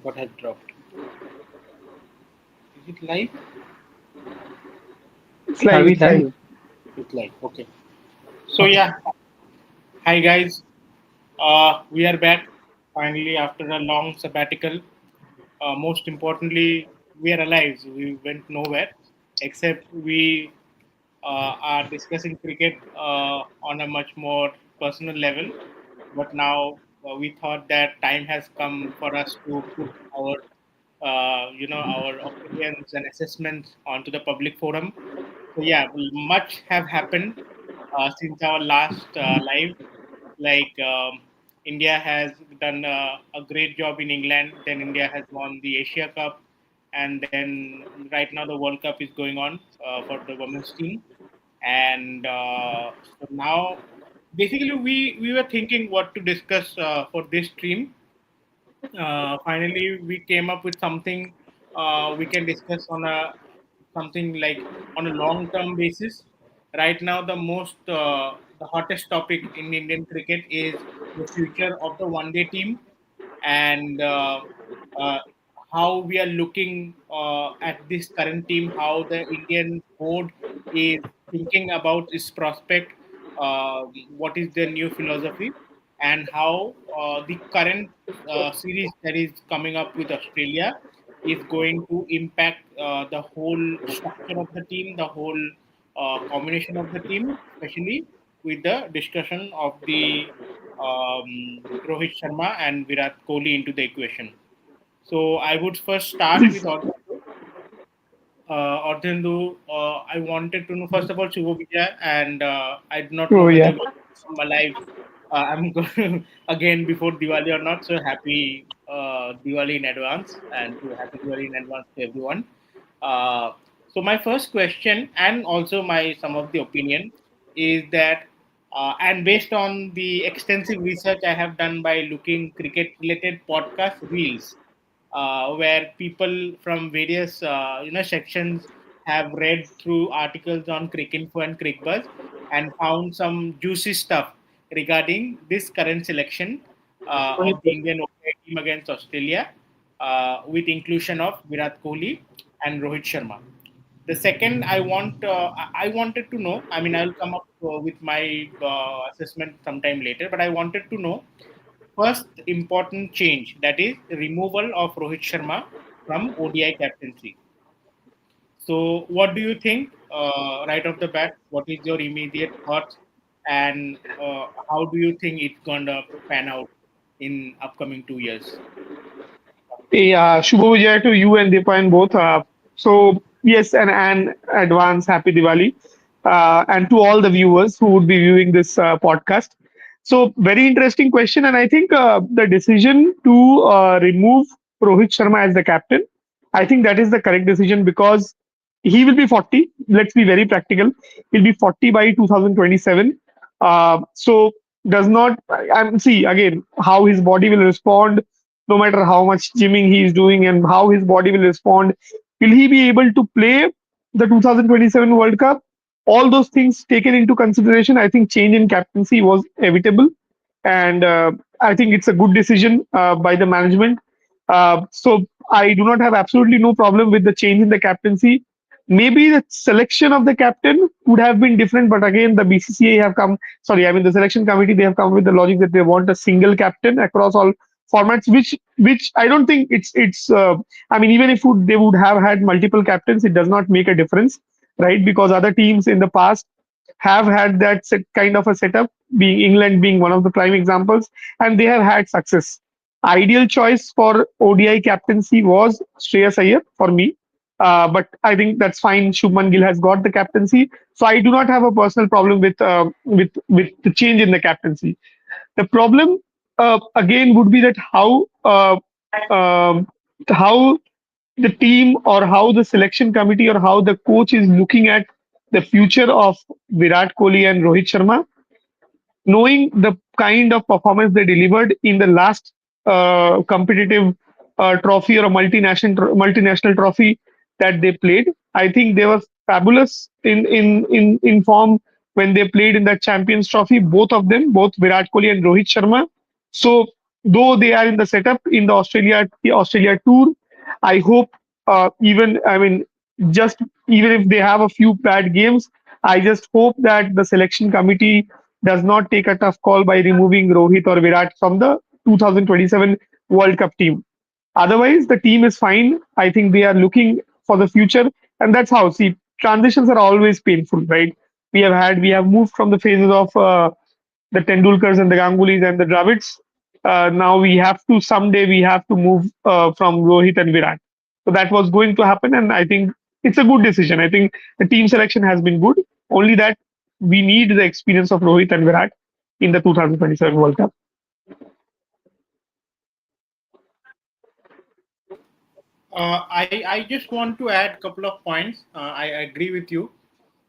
What has dropped? Is it live? It's Are live. we It's live? live. It's live. Okay. So Okay. yeah, hi guys. We are back finally after a long sabbatical. Most importantly, we are alive. We went nowhere, except we are discussing cricket on a much more personal level. But now we thought that time has come for us to put our, our opinions and assessments onto the public forum. So yeah, much have happened since our last live. Like India has done a great job in England. Then India has won the Asia Cup, and then right now the World Cup is going on for the women's team. And so now, basically, we were thinking what to discuss for this stream. Finally we came up with something we can discuss on a something like on a long term basis. Right now the hottest topic in Indian cricket is the future of the one day team, and uh, how we are looking at this current team, how the Indian board is thinking about its prospect, what is their new philosophy, and how the current series that is coming up with Australia is going to impact the whole structure of the team, the whole combination of the team, especially with the discussion of the Rohit Sharma and Virat Kohli into the equation. So I would first start with Ardhendu. I wanted to know first of all Shubho Vijay, and I do not know Oh whether yeah. I'm alive. I'm going again before Diwali or not. So happy Diwali in advance, and to happy Diwali in advance to everyone. Uh, so my first question, and also my some of the opinion, is that, and based on the extensive research I have done by looking cricket related podcast reels, where people from various sections have read through articles on Cricinfo and Crickbuzz and found some juicy stuff regarding this current selection of the Indian ODI team against Australia, with inclusion of Virat Kohli and Rohit Sharma. The second, I wanted to know. I mean, I'll come up with my assessment sometime later, but I wanted to know first important change, that is removal of Rohit Sharma from ODI captaincy. So, what do you think right off the bat? What is your immediate thoughts, and how do you think it's gonna pan out in upcoming 2 years? Yeah, Shubho Vijaya to you and Deepan both. So yes, and advance happy Diwali, and to all the viewers who would be viewing this podcast. So very interesting question, and I think the decision to remove Rohit Sharma as the captain, I think that is the correct decision because he will be 40. Let's be very practical. He'll be 40 by 2027. So does not and see again how his body will respond no matter how much gymming he is doing and how his body will respond. Will he be able to play the 2027 World Cup? All those things taken into consideration, I think change in captaincy was inevitable. And I think it's a good decision by the management. So I do not have absolutely no problem with the change in the captaincy. Maybe the selection of the captain would have been different, but again, the BCCA have come. Sorry, I mean the selection committee. They have come with the logic that they want a single captain across all formats, which I don't think it's. I mean, even if they would have had multiple captains, it does not make a difference, right? Because other teams in the past have had that kind of a setup, being England being one of the prime examples, and they have had success. Ideal choice for ODI captaincy was Shreyas Iyer for me, but I think that's fine. Shubman Gill has got the captaincy, so I do not have a personal problem with the change in the captaincy. The problem again would be that um, how the team or how the selection committee or how the coach is looking at the future of Virat Kohli and Rohit Sharma, knowing the kind of performance they delivered in the last competitive trophy or a multinational trophy that they played. I think they were fabulous in form when they played in that Champions Trophy. Both of them, both Virat Kohli and Rohit Sharma. So though they are in the setup in the Australia tour, I hope even I mean just even if they have a few bad games, I just hope that the selection committee does not take a tough call by removing Rohit or Virat from the 2027 World Cup team. Otherwise, the team is fine. I think they are looking for the future, and that's how. See, transitions are always painful, right? We have moved from the phases of the Tendulkars and the Gangulis and the Dravids. Now we have to move from Rohit and Virat. So that was going to happen, and I think it's a good decision. I think the team selection has been good. Only that we need the experience of Rohit and Virat in the 2027 World Cup. I just want to add a couple of points. I agree with you.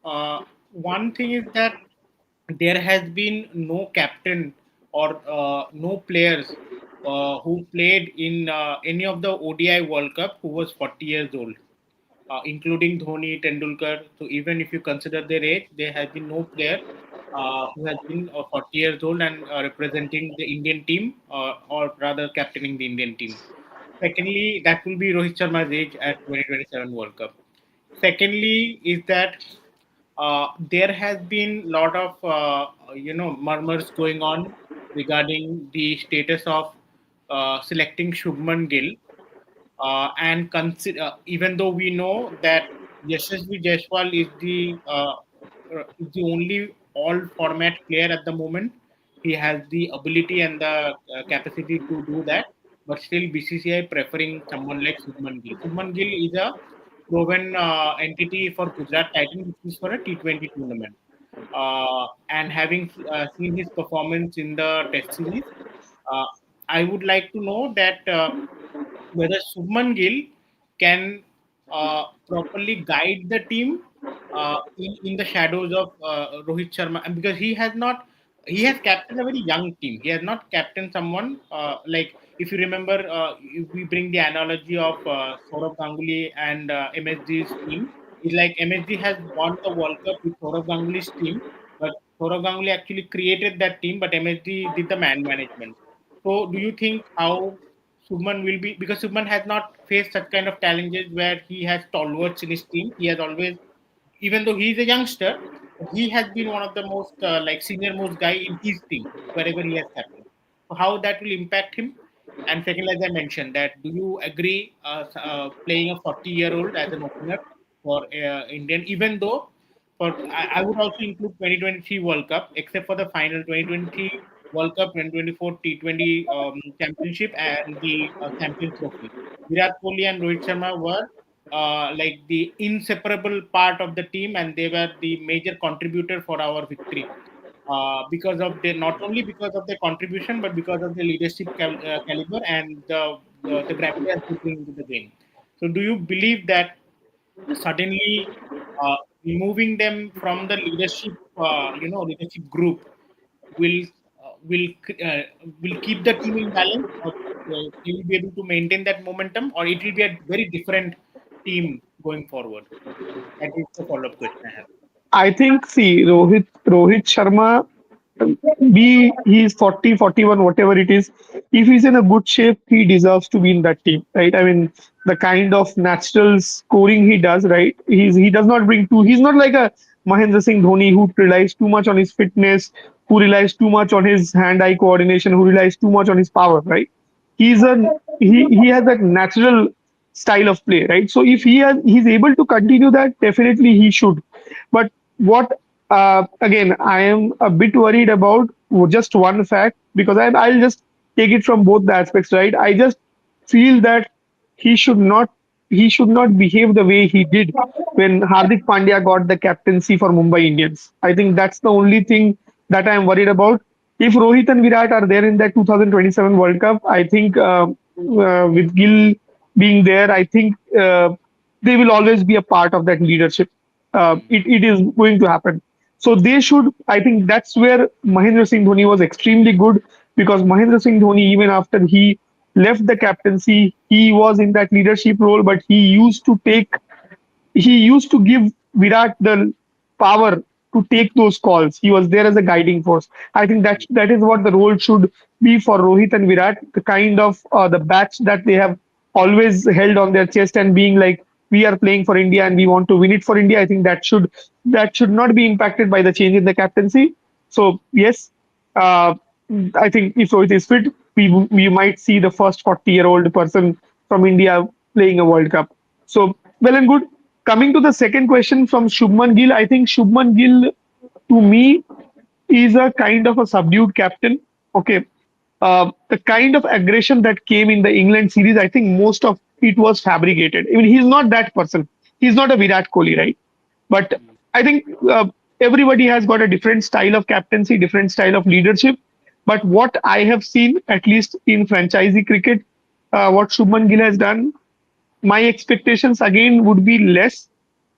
One thing is that there has been no captain or no players who played in any of the ODI World Cup who was 40 years old, including Dhoni, Tendulkar. So even if you consider their age, there has been no player who has been 40 years old and representing the Indian team, or rather captaining the Indian team. Secondly, that will be Rohit Sharma's age at 2027 World Cup. Secondly, is that there has been a lot of murmurs going on regarding the status of selecting Shubman Gill, and consider even though we know that Yashasvi Jaiswal is the only all format player at the moment. He has the ability and the capacity to do that, but still BCCI preferring someone like Shubman Gill. Shubman Gill is a proven entity for Gujarat Titans, which is for a T20 tournament. And having seen his performance in the Test series, uh, I would like to know that whether Subman Gill can properly guide the team in the shadows of Rohit Sharma, and because he has captained a very young team. He has not captained someone like, if you remember, if we bring the analogy of Saurav Ganguly and MSG's team, it's like MSG has won the World Cup with Saurav Ganguly's team, but Saurav Ganguly actually created that team, but MSG did the man management. So, do you think how Subman will be, because Subman has not faced such kind of challenges where he has stalwarts in his team. He has always, even though he is a youngster, he has been one of the most like senior most guy in his team wherever he has captained. So how that will impact him? And second, as I mentioned, that do you agree playing a 40-year-old as an opener for Indian, even though I would also include 2023 World Cup, except for the final 2023 World Cup, 2024 T20 Championship, and the Champions Trophy. Virat Kohli and Rohit Sharma were like the inseparable part of the team, and they were the major contributor for our victory. Because of their, not only because of their contribution, but because of the leadership caliber and the gravitas they bring into the game. So, do you believe that suddenly removing them from the leadership, leadership group will uh, will uh, will keep the team in balance, or they will be able to maintain that momentum, or it will be a very different team going forward? That is the follow-up question I have. I think, see, Rohit Sharma, be he's 40, 41, whatever it is. If he's in a good shape, he deserves to be in that team, right? I mean, the kind of natural scoring he does, right? He does not bring too. He's not like a Mahendra Singh Dhoni who relies too much on his fitness, who relies too much on his hand-eye coordination, who relies too much on his power, right? He's a he has that natural style of play, right? So if he's able to continue that, definitely he should. But what again, I am a bit worried about just one fact, because I'll just take it from both the aspects, right? I just feel that he should not he should not behave the way he did when Hardik Pandya got the captaincy for Mumbai Indians. I think that's the only thing that I am worried about. If Rohit and Virat are there in that 2027 World Cup, I think with Gill being there, I think they will always be a part of that leadership. It is going to happen. So they should, I think that's where Mahendra Singh Dhoni was extremely good, because Mahendra Singh Dhoni, even after he left the captaincy, he was in that leadership role, but he used to give Virat the power to take those calls. He was there as a guiding force. I think that is what the role should be for Rohit and Virat, the kind of the batch that they have always held on their chest and being like, we are playing for India and we want to win it for India. I think that should not be impacted by the change in the captaincy. So yes, uh, I think if Rohit is fit, we might see the first 40-year-old person from India playing a World Cup. So well and good. Coming to the second question from Shubman Gill, I think Shubman Gill to me is a kind of a subdued captain. Okay. The kind of aggression that came in the England series, I think most of it was fabricated. I mean, he's not that person. He's not a Virat Kohli, right? But I think everybody has got a different style of captaincy, different style of leadership. But what I have seen, at least in franchisee cricket, what Shubman Gill has done, my expectations again would be less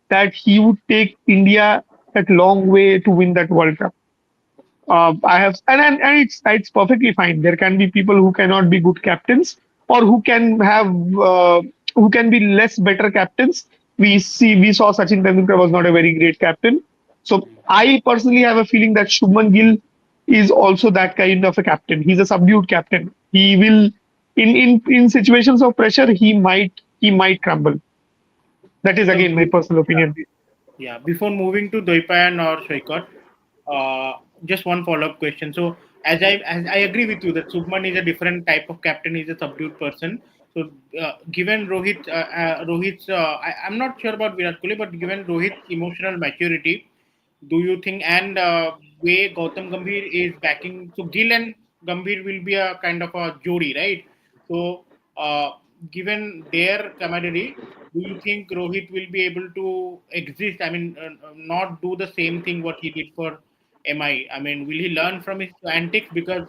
that he would take India that long way to win that World Cup. I have, and it's perfectly fine. There can be people who cannot be good captains, or who can be less better captains. We saw Sachin Tendulkar was not a very great captain. So I personally have a feeling that Shubman Gill is also that kind of a captain. He's a subdued captain. He will, in situations of pressure, he might crumble. That is So again my personal yeah, opinion. yeah. Before moving to Doipayan or Shoikot, just one follow-up question. So as I agree with you that Subman is a different type of captain. He's a subdued person. So given Rohit's, I'm not sure about Virat Kohli, but given Rohit's emotional maturity, do you think and way Gautam Gambhir is backing? So Gill and Gambhir will be a kind of a jodi, right? So given their camaraderie, do you think Rohit will be able to exist? I mean, not do the same thing what he did for MI. I mean, will he learn from his antics? Because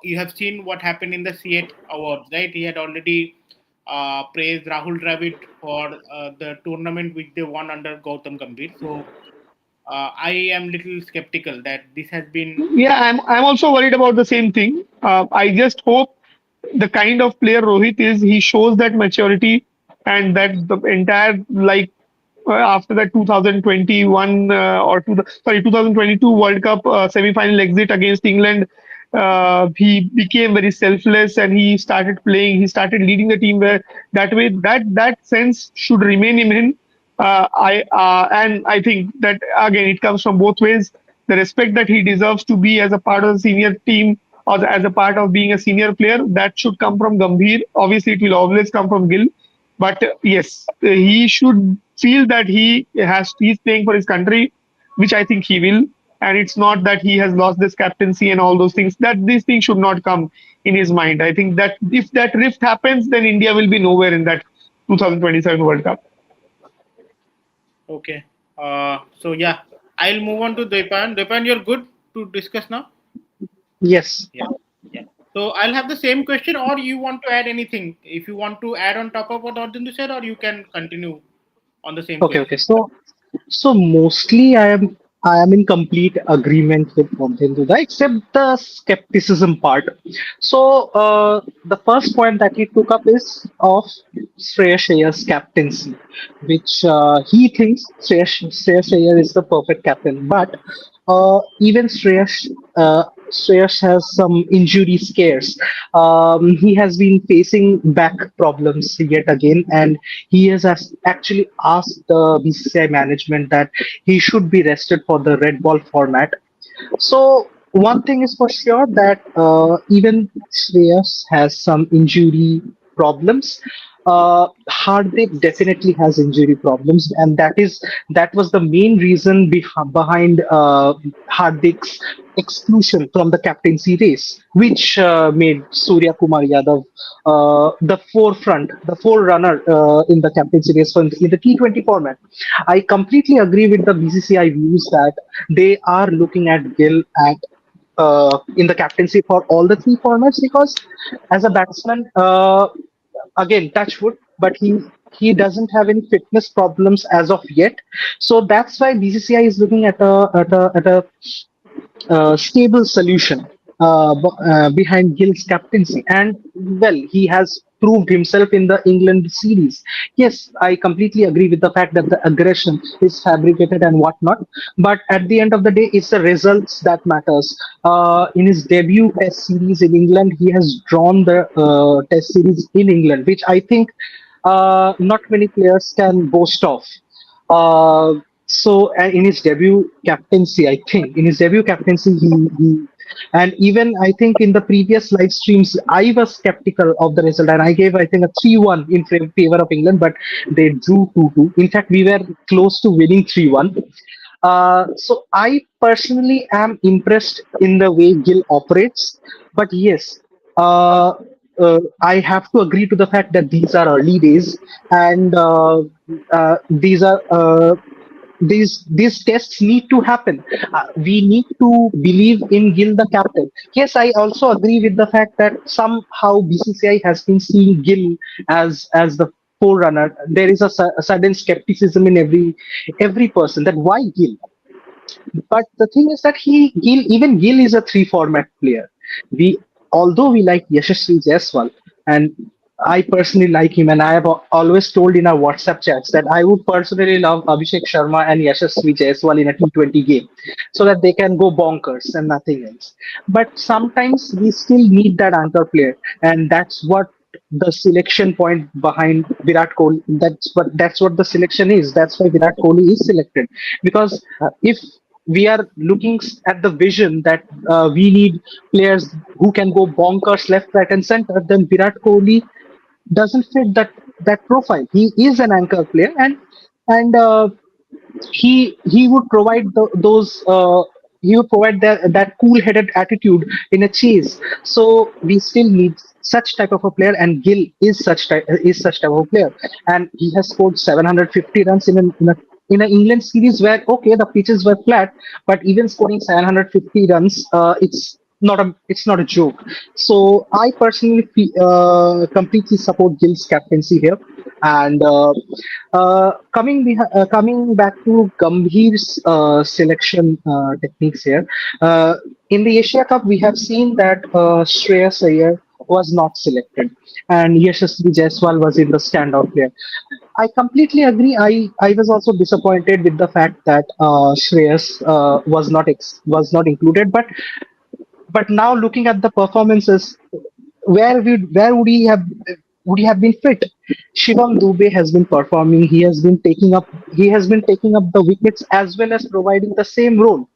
you have seen what happened in the C8 awards, right? He had already praised Rahul Dravid for the tournament which they won under Gautam Gambhir. So I am little skeptical that this has been. Yeah, I'm also worried about the same thing. I just hope the kind of player Rohit is, he shows that maturity and that the entire like after that 2021 or sorry 2022 World Cup semi-final exit against England, he became very selfless and he started playing. He started leading the team where that way that sense should remain in him. I think that again it comes from both ways. The respect that he deserves to be as a part of the senior team or as a part of being a senior player, that should come from Gambhir. Obviously, it will always come from Gill. But yes, he should feel that he's playing for his country, which I think he will. And it's not that he has lost this captaincy and all those things. That these things should not come in his mind. I think that if that rift happens, then India will be nowhere in that 2027 World Cup. Okay. So yeah, I'll move on to Depan. Depan, you're good to discuss now. Yes. Yeah. Yeah. So I'll have the same question, or you want to add anything? If you want to add on top of what Arjun said, or you can continue on the same Okay. question. Okay. So mostly I am in complete agreement with Montendra, except the skepticism part. So the first point that he took up is of Shreyas Iyer's captaincy, which he thinks Shreyas Iyer is the perfect captain. But even Shreyas has some injury scares. He has been facing back problems yet again, and he has actually asked the BCCI management that he should be rested for the red ball format. So one thing is for sure that even Shreyas has some injury problems. Hardik definitely has injury problems, and that was the main reason behind Hardik's exclusion from the captaincy race, which made Surya Kumar Yadav the forerunner in the captaincy race in the T20 format. I completely agree with the BCCI views that they are looking at Gill at in the captaincy for all the three formats because as a batsman, again touch wood, but he doesn't have any fitness problems as of yet. So that's why BCCI is looking at a stable solution behind Gill's captaincy. And well, he has proved himself in the England series. Yes, I completely agree with the fact that the aggression is fabricated and whatnot. But at the end of the day, it's the results that matters. In his debut Test series in England, he has drawn the Test series in England, which I think not many players can boast of. In his debut captaincy, I think in his debut captaincy, he and even I think in the previous live streams, I was skeptical of the result, and I gave I think a 3-1 in favor of England, but they drew 2-2. In fact, we were close to winning 3-1. So I personally am impressed in the way Gill operates, but yes, uh, I have to agree to the fact that these are early days, and these are these tests need to happen. We need to believe in Gill, the captain. Yes, I also agree with the fact that somehow BCCI has been seeing Gill as the forerunner. There is a sudden skepticism in every person that why Gill. But the thing is that even Gill is a three format player. We although we like Yashasvi Jaiswal, and I personally like him, and I have always told in our WhatsApp chats that I would personally love Abhishek Sharma and Yashasvi Jaiswal in a T20 game, so that they can go bonkers and nothing else. But sometimes we still need that anchor player, and that's what the selection point behind Virat Kohli. That's what the selection is. That's why Virat Kohli is selected, because if we are looking at the vision that we need players who can go bonkers left, right, and center, then Virat Kohli doesn't fit that profile. He is an anchor player, and he would provide he would provide that cool-headed attitude in a chase. So we still need such type of a player, and Gill is such type of a player, and he has scored 750 runs in an England series where okay the pitches were flat, but even scoring 750 runs, it's not a joke. So I personally completely support Gill's captaincy here, and coming back to Gambhir's selection techniques here, in the Asia Cup, we have seen that Shreyas Iyer was not selected, and Yashasvi Jaiswal was in the standout player. I completely agree. I was also disappointed with the fact that Shreyas was not included, but now looking at the performances, where would he have been fit? Shivam Dubey has been performing. He has been taking up the wickets as well as providing the same role.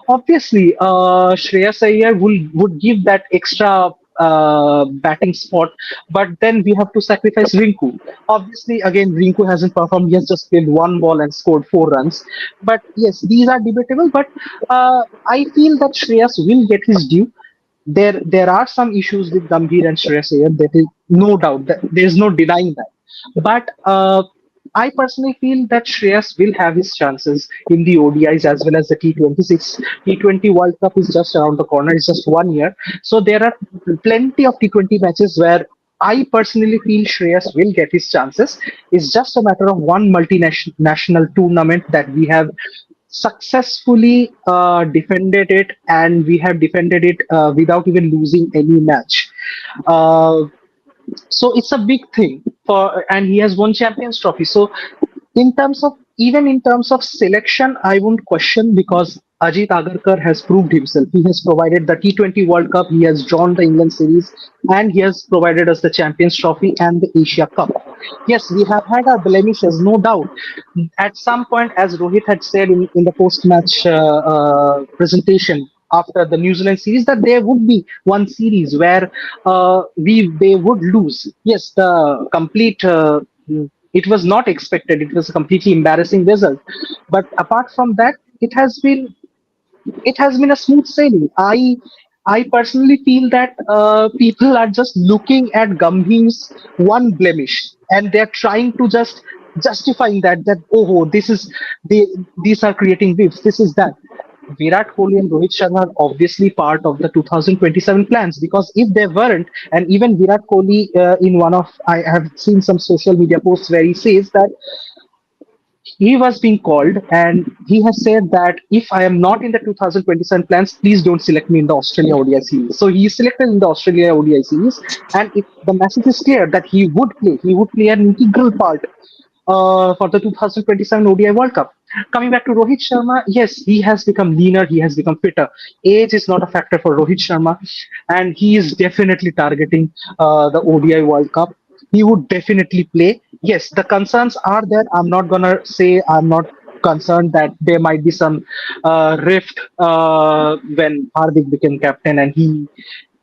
Obviously, Shreyas Iyer would give that extra batting spot, but then we have to sacrifice Rinku. Obviously, again, Rinku hasn't performed. He has just played one ball and scored 4 runs. But yes, these are debatable. But I feel that Shreyas will get his due. There are some issues with Gambhir and Shreyas Iyer. There is no doubt. There is no denying that. But I personally feel that Shreyas will have his chances in the ODIs as well as the T26. T20 World Cup is just around the corner. It's just 1 year. So there are plenty of T20 matches where I personally feel Shreyas will get his chances. It's just a matter of one multinational tournament that we have successfully defended it, and we have defended it without even losing any match. Uh, so it's a big thing and he has won Champions Trophy. So in terms of selection, I won't question, because Ajit Agarkar has proved himself. He has provided the T20 World Cup, he has drawn the England series, and he has provided us the Champions Trophy and the Asia Cup. Yes, we have had our blemishes, no doubt. At some point, as Rohit had said in the post-match presentation after the New Zealand series, that there would be one series where they would lose. Yes, the complete. It was not expected. It was a completely embarrassing result. But apart from that, it has been a smooth sailing. I personally feel that people are just looking at Gambhir's one blemish, and they're trying to just justifying that oh, these are creating waves. This is that. Virat Kohli and Rohit Sharma are obviously part of the 2027 plans, because if they weren't, and even Virat Kohli in one of I have seen some social media posts where he says that he was being called, and he has said that if I am not in the 2027 plans, please don't select me in the Australia ODI series. So he is selected in the Australia ODI series, and the message is clear that he would play an integral part for the 2027 ODI World Cup. Coming back to Rohit Sharma, yes, he has become leaner, he has become fitter. Age is not a factor for Rohit Sharma, and he is definitely targeting the ODI World Cup. He would definitely play. Yes, the concerns are there. I'm not gonna say I'm not concerned that there might be some rift when Hardik became captain and he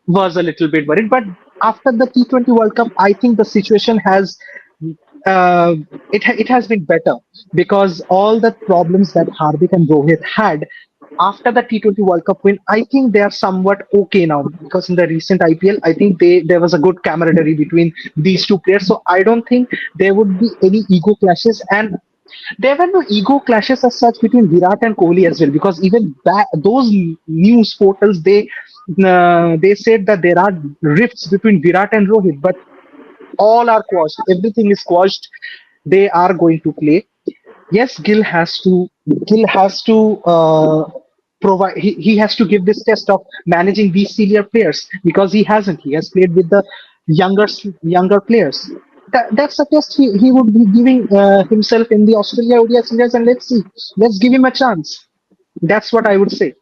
was a little bit worried. But after the T20 World Cup, I think the situation has uh, it has been better because all the problems that Hardik and Rohit had after the T20 World Cup win, I think they are somewhat okay now because in the recent IPL, I think there was a good camaraderie between these two players. So I don't think there would be any ego clashes, and there were no ego clashes as such between Virat and Kohli as well, because even those news portals they said that there are rifts between Virat and Rohit, but all are quashed. Everything is quashed. They are going to play. Yes, Gill has to provide. He has to give this test of managing these senior players because he hasn't. He has played with the younger younger players. That's a test he would be giving himself in the Australia ODI series, and let's see. Let's give him a chance. That's what I would say.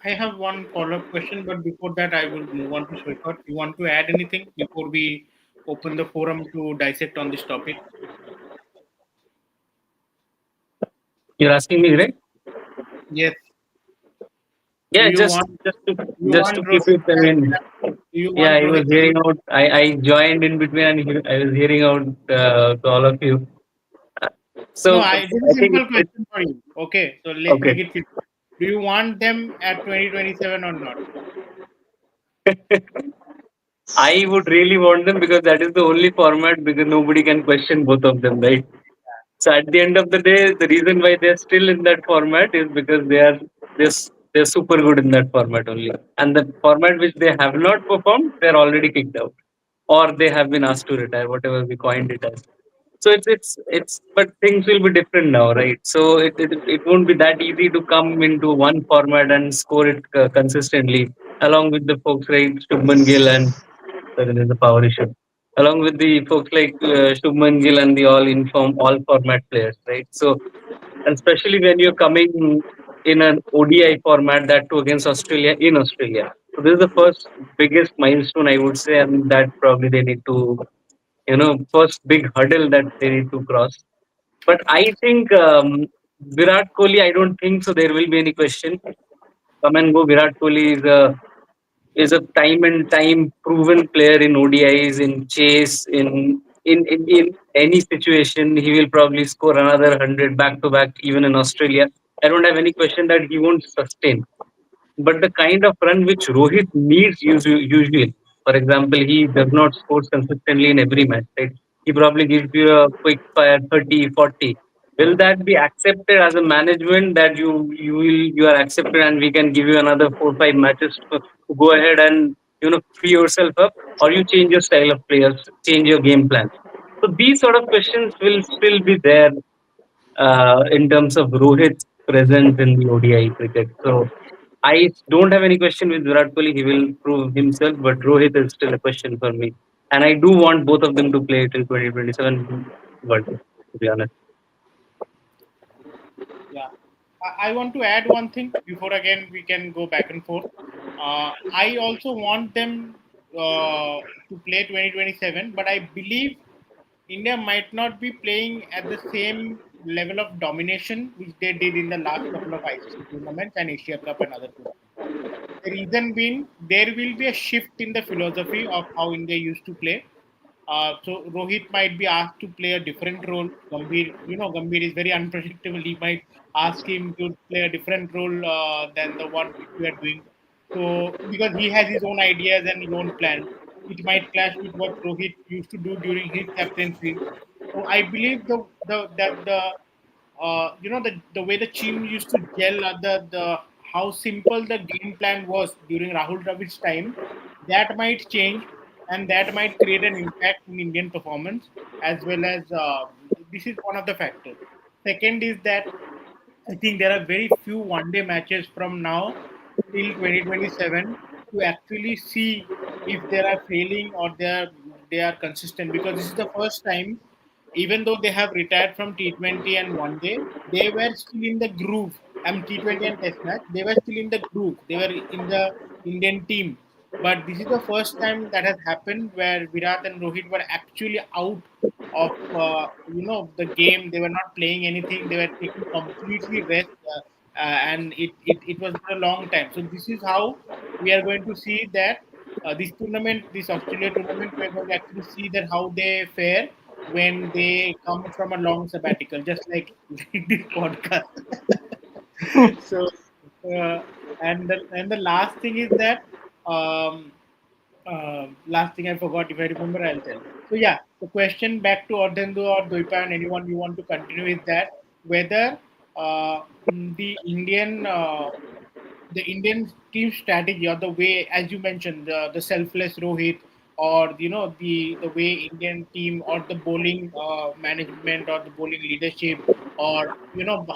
I have one follow-up question, but before that, I will move on to Shoykot. You want to add anything before we open the forum to dissect on this topic? You're asking me, right? Yes. Do Yeah, you just want just to do you just to want keep it. Rohit I as mean, do you yeah, want I was Rohit? hearing out. I joined in between, and I was hearing out to all of you. No, So I this is I a think simple it's question for you. Okay, so let's okay. make it simple. Do you want them at 2027 or not? I would really want them because that is the only format because nobody can question both of them, right? So at the end of the day, the reason why they're still in that format is because they're super good in that format only. And the format which they have not performed, they're already kicked out, or they have been asked to retire, whatever we coined it as. So it's but things will be different now, right? So it won't be that easy to come into one format and score it consistently, along with the folks like Shubman Gill and so there is a power issue. Along with the folks like Shubman Gill and the all format players, right? So, and especially when you're coming in an ODI format, that too against Australia in Australia. So this is the first biggest milestone I would say, and that probably they need to, first big hurdle that they need to cross. But I think Virat Kohli, I don't think so. There will be any question. Come and go. Virat Kohli is a time and time proven player in ODIs, in chase, in any situation. He will probably score another 100 back to back, even in Australia. I don't have any question that he won't sustain. But the kind of run which Rohit needs usually, for example, he does not score consistently in every match, right? He probably gives you a quick fire 30, 40. Will that be accepted as a management that you are accepted and we can give you another 4 5 matches to go ahead and free yourself up, or you change your style of players, change your game plan? So these sort of questions will still be there in terms of Rohit's presence in the ODI cricket. So I don't have any question with Virat Kohli. He will prove himself, but Rohit is still a question for me. And I do want both of them to play till 2027 World Cup, to be honest. Yeah, I want to add one thing before again we can go back and forth. I also want them to play 2027, but I believe India might not be playing at the same level of domination which they did in the last couple of ICC tournaments and Asia Cup and other tournaments. The reason being, there will be a shift in the philosophy of how India used to play. So Rohit might be asked to play a different role. Gambhir is very unpredictable. He might ask him to play a different role than the one which we are doing. So because he has his own ideas and his own plans, it might clash with what Rohit used to do during his captaincy. So I believe the way the team used to gel, the how simple the game plan was during Rahul Dravid's time, that might change. and that might create an impact in Indian performance as well as this is one of the factors. Second is that I think there are very few one-day matches from now till 2027 to actually see if they are failing or they are consistent, because this is the first time, even though they have retired from T20 and one day, they were still in the groove. T20 and Test match, they were still in the groove. They were in the Indian team. But this is the first time that has happened where Virat and Rohit were actually out of the game. They were not playing anything. They were taking completely rest, and it was for a long time. So this is how we are going to see that this Australia tournament, we are going to actually see that how they fare when they come from a long sabbatical, just like, like this podcast. So, uh, and the last thing is that um, last thing I forgot. If I remember, I'll tell. So yeah, the question back to Ardhendu or Doipa and anyone you want to continue is that whether the Indian team strategy, or the way, as you mentioned, the selfless Rohit, or the way Indian team or the bowling management or the bowling leadership, or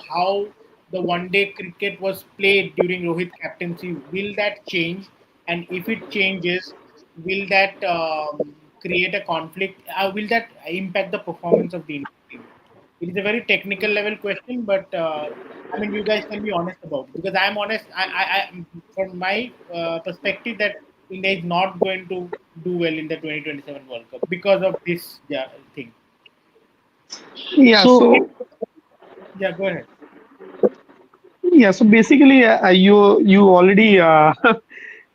how the one day cricket was played during Rohit captaincy, will that change? And if it changes, will that create a conflict? Will that impact the performance of the Indian team? It is a very technical level question, but I mean, you guys can be honest about it, because I'm honest. From my perspective, that India is not going to do well in the 2027 World Cup because of this, yeah, thing. Yeah. So Yeah, go ahead. Yeah, so basically, you already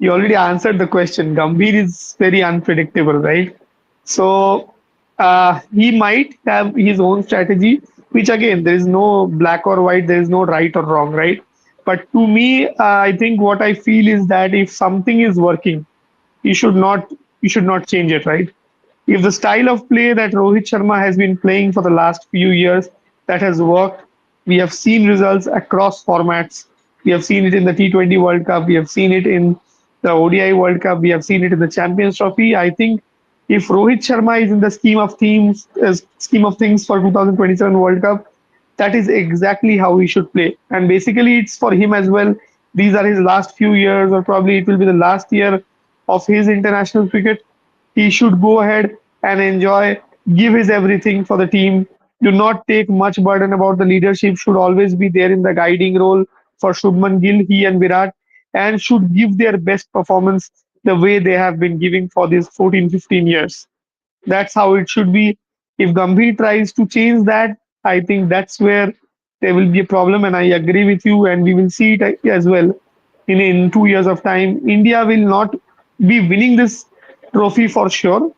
you already answered the question. Gambhir is very unpredictable, right? So he might have his own strategy, which again, there is no black or white, there is no right or wrong, right? But to me, I think what I feel is that if something is working, you should not you should not change it, right? If the style of play that Rohit Sharma has been playing for the last few years that has worked, we have seen results across formats. We have seen it in the T20 World Cup. We have seen it in the ODI World Cup. We have seen it in the Champions Trophy. I think if Rohit Sharma is in the scheme of things for 2027 World Cup, that is exactly how he should play. And basically, it's for him as well. These are his last few years, or probably it will be the last year of his international cricket. He should go ahead and enjoy, give his everything for the team. Do not take much burden about the leadership. Should always be there in the guiding role for Shubman Gill, he and Virat, and should give their best performance the way they have been giving for these 14, 15 years. That's how it should be. If Gambhir tries to change that, I think that's where there will be a problem. And I agree with you, and we will see it as well. In 2 years of time, India will not be winning this trophy for sure.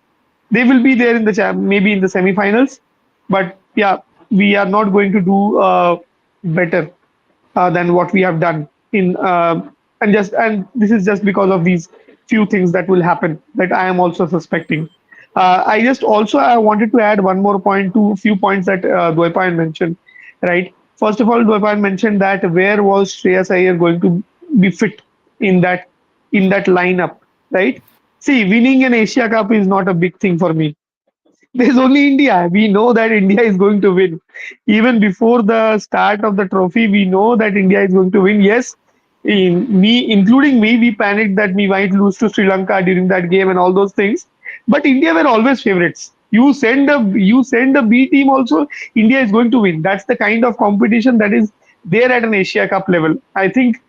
They will be there in the maybe in the semi-finals, but yeah, we are not going to do better than what we have done in and this is just because of these few things that will happen that I am also suspecting. I wanted to add one more point to a few points that Dwaipayan mentioned. Right, first of all, Dwaipayan mentioned that where was Shreyas Iyer going to be fit in that lineup, right? See, winning an Asia Cup is not a big thing for me. There's only India. We know that India is going to win. Even before the start of the trophy, we know that India is going to win. Yes, including me, we panicked that we might lose to Sri Lanka during that game and all those things. But India were always favorites. You send a B team also, India is going to win. That's the kind of competition that is there at an Asia Cup level. I think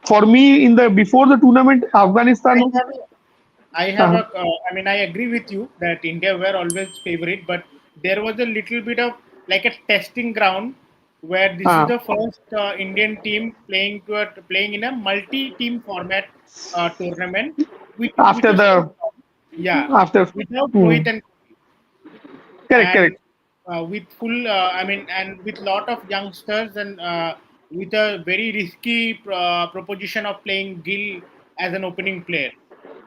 for me, in the before the tournament, I Afghanistan. have Uh, I mean, I agree with you that India were always favorite, but there was a little bit of like a testing ground where this is uh, the first Indian team playing in a multi-team format tournament, which after was quite the strong. Yeah, after. without Hmm. Rohit and Kohli, Correct, and correct. with full I mean, and with lot of youngsters, and with a very risky proposition of playing Gill as an opening player,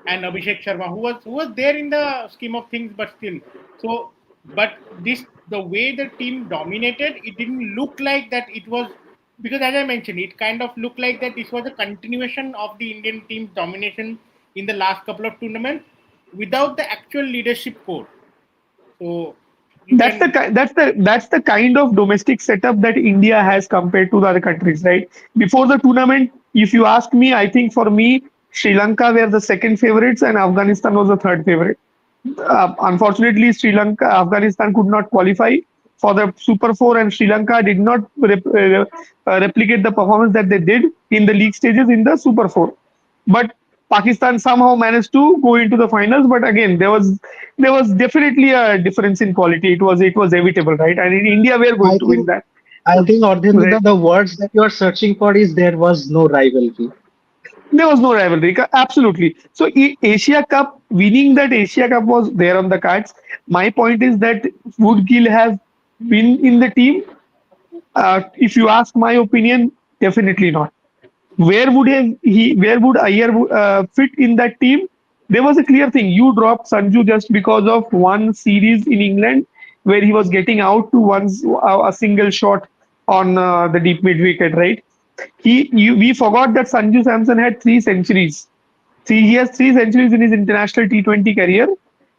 and Abhishek Sharma, who was there in the scheme of things, but still. So, but the way the team dominated, it didn't look like that it was, because as I mentioned, it kind of looked like that this was a continuation of the Indian team's domination in the last couple of tournaments. without the actual leadership core. So you That's the can, ki- that's the kind of domestic setup that India has compared to the other countries, right? Before the tournament, if you ask me, I think for me, Sri Lanka were the second favorites and Afghanistan was the third favorite. Unfortunately, Sri Lanka, Afghanistan could not qualify for the Super Four, and Sri Lanka did not replicate the performance that they did in the league stages in the Super Four. But Pakistan somehow managed to go into the finals. But again, there was definitely a difference in quality. It was inevitable, right? And in India, we are going I to win think that. I think Ardhen, Right? the words that you are searching for is there was no rivalry. There was no rivalry. Absolutely. So Asia Cup, winning that Asia Cup was there on the cards. My point is that would Gill have been in the team? If you ask my opinion, definitely not. Where would Iyer fit in that team? There was a clear thing. You dropped Sanju just because of one series in England where he was getting out to a single shot on the deep mid wicket, right? We forgot that Sanju Samson had 3 centuries. See, he has 3 centuries in his international T20 career,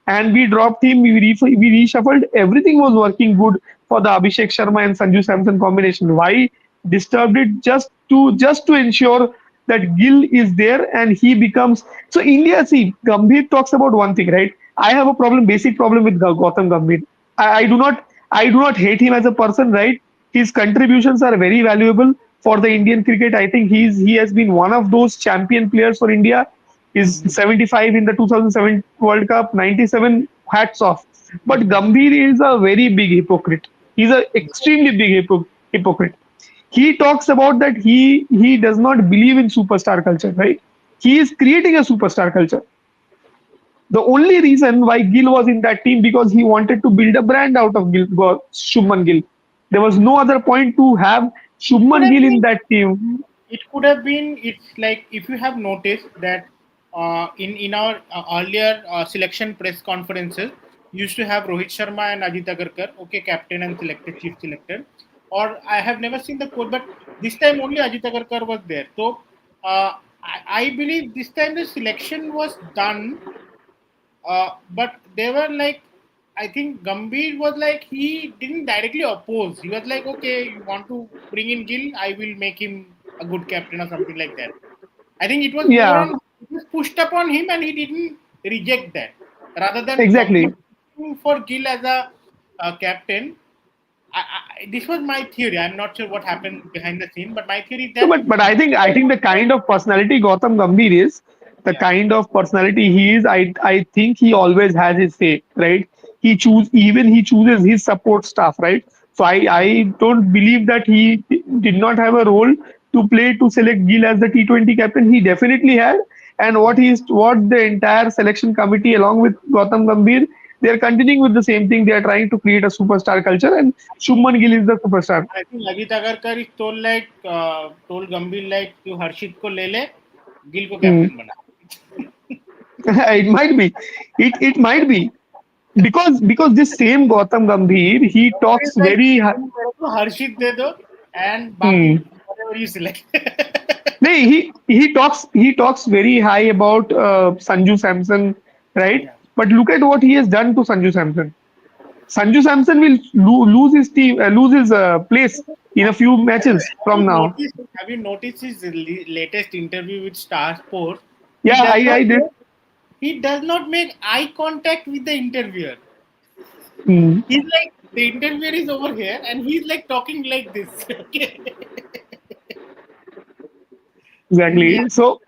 and we dropped him. We reshuffled. Everything was working good for the Abhishek Sharma and Sanju Samson combination. Why disturbed it just to ensure that Gill is there and he becomes so India. See, Gambhir talks about one thing, right? I have a basic problem with Gautam Gambhir. I do not hate him as a person, right? His contributions are very valuable for the Indian cricket. I think he has been one of those champion players for India. He's 75 in the 2007 World Cup, 97 hats off. But Gambhir is a very big hypocrite. He's an extremely big hypocrite. He talks about that he does not believe in superstar culture, right? He is creating a superstar culture. The only reason why Gill was in that team because he wanted to build a brand out of Shubman Gill. There was no other point to have it could Shubman have Gill been in that team. it could have been, it's like if you have noticed that in our earlier selection press conferences used to have Rohit Sharma and Ajit Agarkar, okay, captain and selected, chief selector, or I have never seen the coach, but this time only Ajit Agarkar was there. So I believe this time the selection was done, but they were like, I think Gambhir was like, he didn't directly oppose. He was like, okay, you want to bring in Gill, I will make him a good captain or something like that. I think it was more Yeah, on, it was pushed upon him and he didn't reject that. Rather than Gambhir exactly. for Gill as a captain, this was my theory. I'm not sure what happened behind the scene, but my theory is No, that, but I think the kind of personality Gautam Gambhir is, the yeah, kind of personality he is, I think he always has his say, right? He chooses his support staff, right? So I don't believe that he did not have a role to play to select Gill as the T20 captain. He definitely had, and what the entire selection committee along with Gautam Gambhir, they are continuing with the same thing. They are trying to create a superstar culture, and Shubman Gill is the superstar. I think Ajit Agarkar is told like, told Gambhir like, तू हर्षित को ले ले, गिल को Hmm. Captain बना. It might be. It might be because this same Gautam Gambhir he Gambhir is talks like, very तुम मेरे को हर्षित दे दो and बाकी hmm. whatever you select. No, he talks very high about Sanju Samson, right? Yeah. But look at what he has done to Sanju Samson. Sanju Samson will lose his team, lose his place in a few matches from now. Have you noticed his latest interview with Star Sports? He Yeah, does not I did. make, he does not make eye contact with the interviewer. Hmm. He's like, the interviewer is over here and he's like talking like this. Okay. He Exactly. has So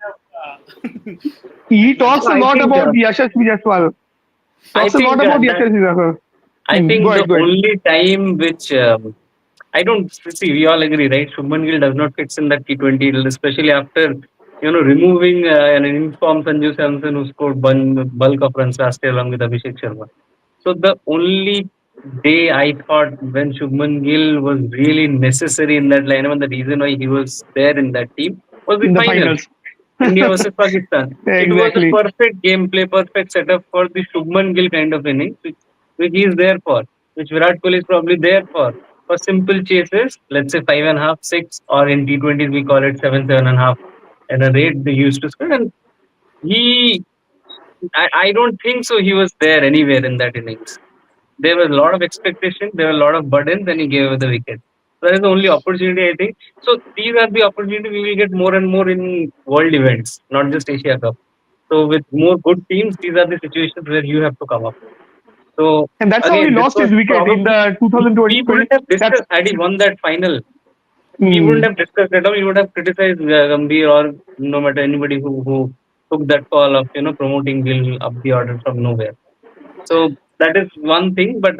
he like talks So a I lot think about Yashasvi Jaiswal. I Talks a lot think about that Yashasvi Jaiswal. I Go think the ahead, go ahead. only time which I don't see, we all agree, right? Shubman Gill does not fit in that T20, especially after removing an informed Sanju Samson who scored bulk of runs last year along with Abhishek Sharma. So the only day I thought when Shubman Gill was really necessary in that lineup and the reason why he was there in that team was the In the final. finals. India versus Pakistan. It was a Exactly. perfect gameplay, perfect setup for the Shubman Gill kind of innings, which he is there for, which Virat Kohli is probably there for simple chases, let's say 5.5, 6, or in T20s we call it 7, 7.5, and a rate they used to score. And he I don't think so. He was there anywhere in that innings. There was a lot of expectation. There were a lot of burdens, and he gave away the wicket. That is the only opportunity I think. So these are the opportunities we will get more and more in world events, not just Asia Cup. So with more good teams, these are the situations where you have to come up. So And that's how he again, this lost was his wicket in probably the we 2020. wouldn't have That's discussed had he won that final. We wouldn't mm, have discussed at all. We would have criticized Gambhir or no matter anybody who took that call of promoting Gill up the order from nowhere. So that is one thing, but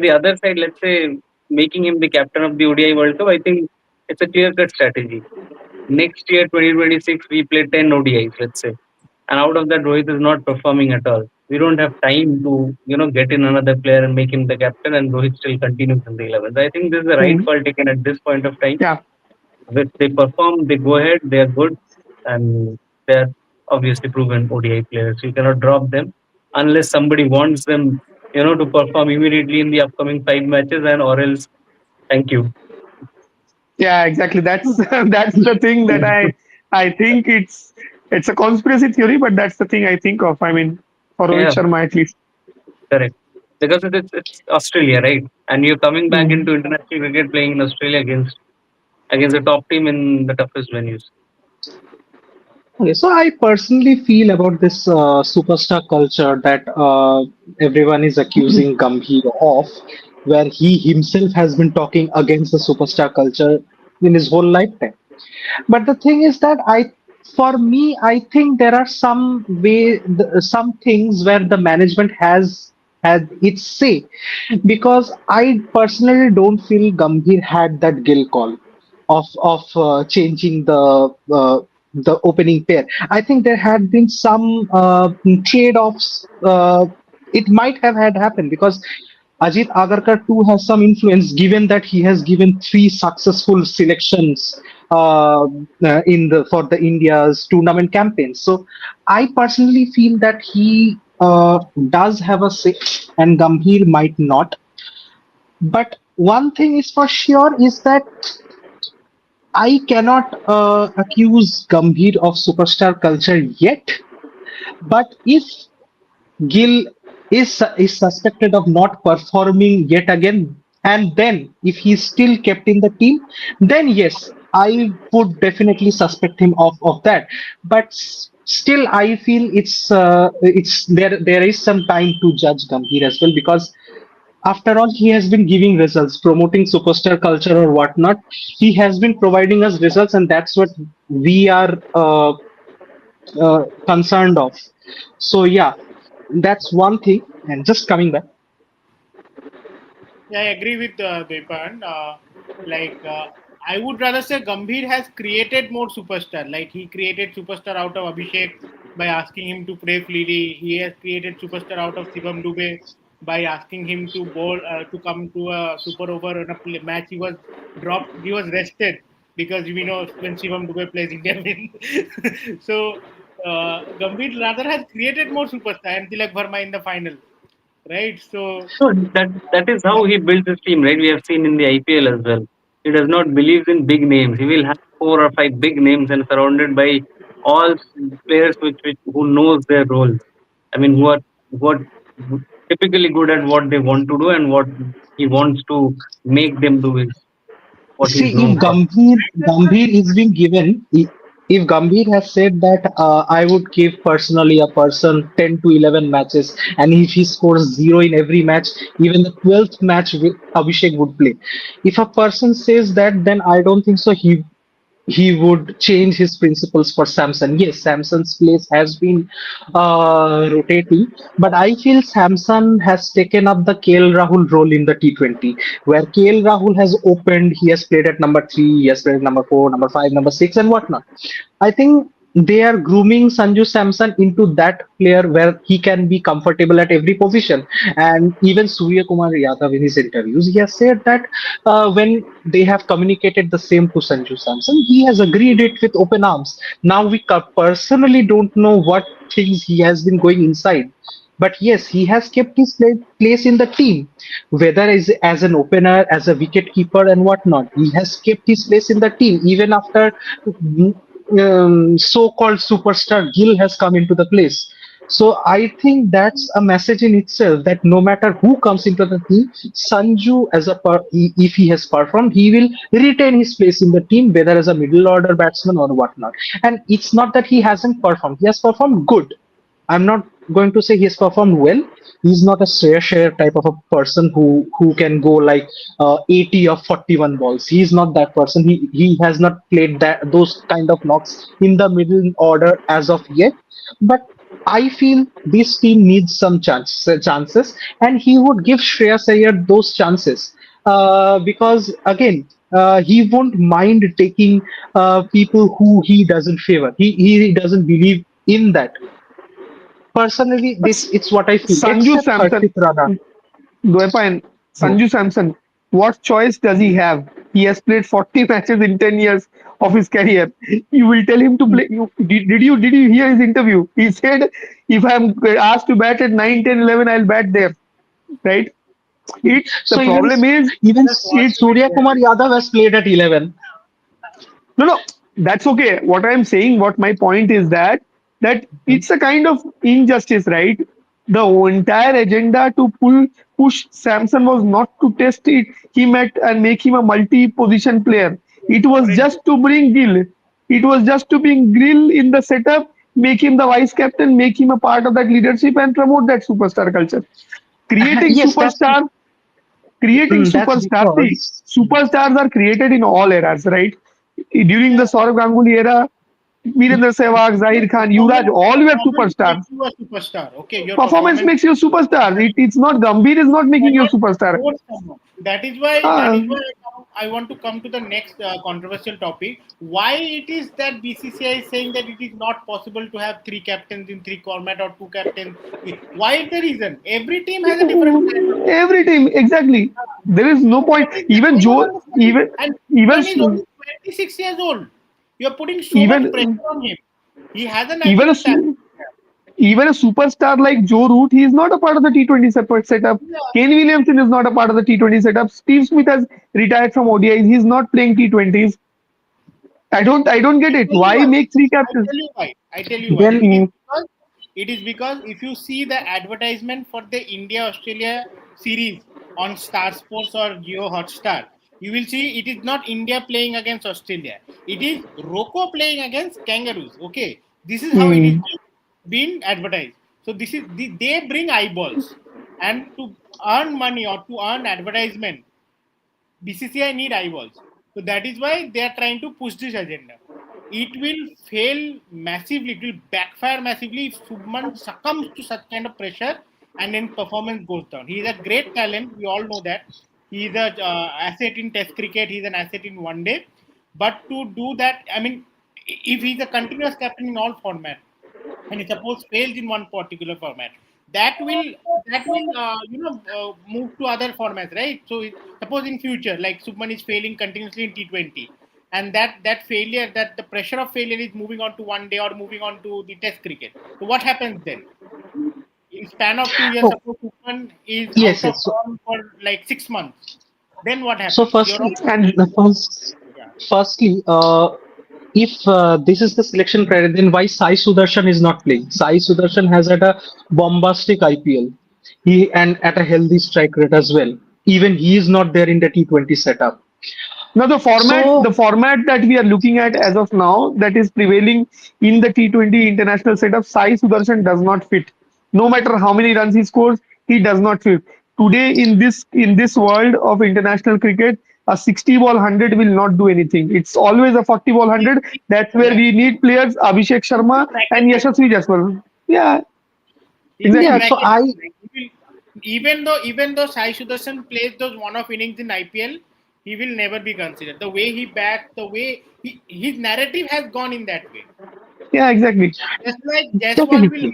the other side, let's say making him the captain of the ODI World Cup, I think it's a clear cut strategy. Next year, 2026, we play 10 ODIs, let's say, and out of that, Rohit is not performing at all. We don't have time to get in another player and make him the captain, and Rohit still continues in the 11th. I think this is the right mm, call taken at this point of time. yeah. If they perform, they go ahead, they are good, and they are obviously proven ODI players. You cannot drop them unless somebody wants them, to perform immediately in the upcoming 5 matches, and or else, thank you. Yeah, exactly. That's that's the thing that I think it's a conspiracy theory, but that's the thing I think of. I mean, for Rohit Yeah, Sharma at least. correct. Because it's Australia, right? And you're coming back Mm. into international cricket playing in Australia against the top team in the toughest venues. Okay, so I personally feel about this superstar culture that everyone is accusing Gambhir of, where he himself has been talking against the superstar culture in his whole lifetime. But the thing is that for me, I think there are some things where the management has had its say, because I personally don't feel Gambhir had that Gill call of changing the opening pair. I think there had been some trade-offs. It might have had happened because Ajit Agarkar too has some influence, given that he has given three successful selections in the for the India's tournament campaigns. So I personally feel that he does have a say, and Gambhir might not. But one thing is for sure is that I cannot accuse Gambhir of superstar culture yet. But if Gill is suspected of not performing yet again, and then if he's still kept in the team, then yes, I would definitely suspect him of that. But still, I feel it's there is some time to judge Gambhir as well, because after all, he has been giving results, promoting superstar culture or whatnot. He has been providing us results, and that's what we are concerned of. So yeah, that's one thing. And just coming back, Yeah, I agree with Depan. I would rather say Gambhir has created more superstar. Like he created superstar out of Abhishek by asking him to play Fleely. He has created superstar out of Shivam Dubey by asking him to bowl to come to a super over in a match. He was dropped. He was rested because we know when Shivam Dubey plays, India win. So Gambhir rather has created more superstar and Tilak Verma in the final, right? So So that is how he builds his team, right? We have seen in the IPL as well. He does not believe in big names. He will have 4 or 5 big names and surrounded by all players which who knows their roles. I mean, who are typically good at what they want to do, and what he wants to make them do is what see he's if known for. Gambhir is being given, if Gambhir has said that I would give personally a person 10 to 11 matches, and if he scores zero in every match, even the 12th match Abhishek would play. If a person says that, then I don't think so. He would change his principles for Samson. Yes, Samson's place has been rotating, but I feel Samson has taken up the KL Rahul role in the T20, where KL Rahul has opened, he has played at number 3, he has played at number 4, number 5, number 6, and whatnot. I think they are grooming Sanju Samson into that player where he can be comfortable at every position. And even Surya Kumar Yadav in his interviews, he has said that when they have communicated the same to Sanju Samson, he has agreed it with open arms. Now we personally don't know what things he has been going inside. But yes, he has kept his place in the team, whether as an opener, as a wicket keeper, and whatnot. He has kept his place in the team even after so-called superstar Gill has come into the place. So I think that's a message in itself that no matter who comes into the team, Sanju, if he has performed, he will retain his place in the team, whether as a middle order batsman or whatnot. And it's not that he hasn't performed; he has performed good. I'm not going to say he has performed well. He's not a share type of a person who can go like 80 or 41 balls. He's not that person. He has not played those kind of knocks in the middle order as of yet. But I feel this team needs some chances, and he would give Shreyas Iyer those chances because again. He won't mind taking people who he doesn't favor. He doesn't believe in that. Personally, But this it's what I feel. Sanju Except Samson, Harshit Rana. Dwepa, Hmm. Sanju Samson, what choice does he have? He has played 40 matches in 10 years of his career. You will tell him to play. Did you hear his interview? He said, if I'm asked to bat at 9, 10, 11, I'll bat there. Right? The So even problem is even Just wants to it's be Surya there. Kumar Yadav has played at 11. no, that's okay. What I'm saying, what my point is that Mhm. it's a kind of injustice, right? The entire agenda to push Samson was not to test him at and make him a multi-position player. It was Orange. just to bring Gill. It was just to bring Gill in the setup, make him the vice captain, make him a part of that leadership, and promote that superstar culture. Creating Yes, superstar creating that's superstars. See, because superstars are created in all eras, right? During the Yeah. Saurav Ganguly era, Virendra Sehwag, Zahir Khan, Yuvraj, all were Performance superstars. makes you a superstar. Okay, your Performance performance. makes you a superstar. It's not Gambhir is not making you a Cannot superstar. force someone. That is why. That Ah, is why I want to come to the next controversial topic. Why it is that BCCI is saying that it is not possible to have three captains in three format or two captains? Why is the reason? Every team has a different kind of captain. every team exactly. There is no point. Even I don't Joe, understand it. And even Subban is only 26 years old. You're putting so much even pressure on him. He has a even a natural talent. even a superstar like Joe Root, he is not a part of the T20 setup. Yeah. Kane Williamson is not a part of the T20 setup. Steve Smith has retired from ODIs. He's not playing T20s. I don't get I it. tell you Why why. make three I captains? tell you why. I tell you why. then It is because if you see the advertisement for the India Australia series on Star Sports or Geo Hotstar, you will see it is not India playing against Australia. It is Rocco playing against Kangaroos. Okay, this is how it is Hmm. being advertised. So they bring eyeballs, and to earn money or to earn advertisement, BCCI need eyeballs. So that is why they are trying to push this agenda. It will fail massively. It will backfire massively if Subman succumbs to such kind of pressure and then performance goes down. He is a great talent. We all know that. He is a asset in Test cricket. He is an asset in one day. But to do that, I mean, if he's a continuous captain in all formats, and it suppose fails in one particular format, that will move to other formats, right? So suppose in future like Subman is failing continuously in T20, and that failure, that the pressure of failure is moving on to one day or moving on to the Test cricket. So what happens then? In span of 2 years, oh suppose Subman is yes, out of yes. form for like 6 months, then what So happens? You're firstly, all, And yeah. firstly, if this is the selection criteria, then why Sai Sudarshan is not playing? Sai Sudarshan has had a bombastic IPL. He and at a healthy strike rate as well. Even he is not there in the T20 setup. now the So format that we are looking at as of now that is prevailing in the T20 international setup, Sai Sudarshan does not fit. No matter how many runs he scores, he does not fit. Today in this world of international cricket, a 60 ball 100 will not do anything. It's always a 40 ball He, 100. he, That's where yeah, we need players Abhishek he Sharma will and package it. Yashasvi Jaiswal. Yeah, He will yeah, exactly. so package it. I Like he will, even though Sai Sudarshan plays those one-off innings in IPL, he will never be considered. The way he bats, the way his narrative has gone in that way. Yeah, exactly. Just like definitely.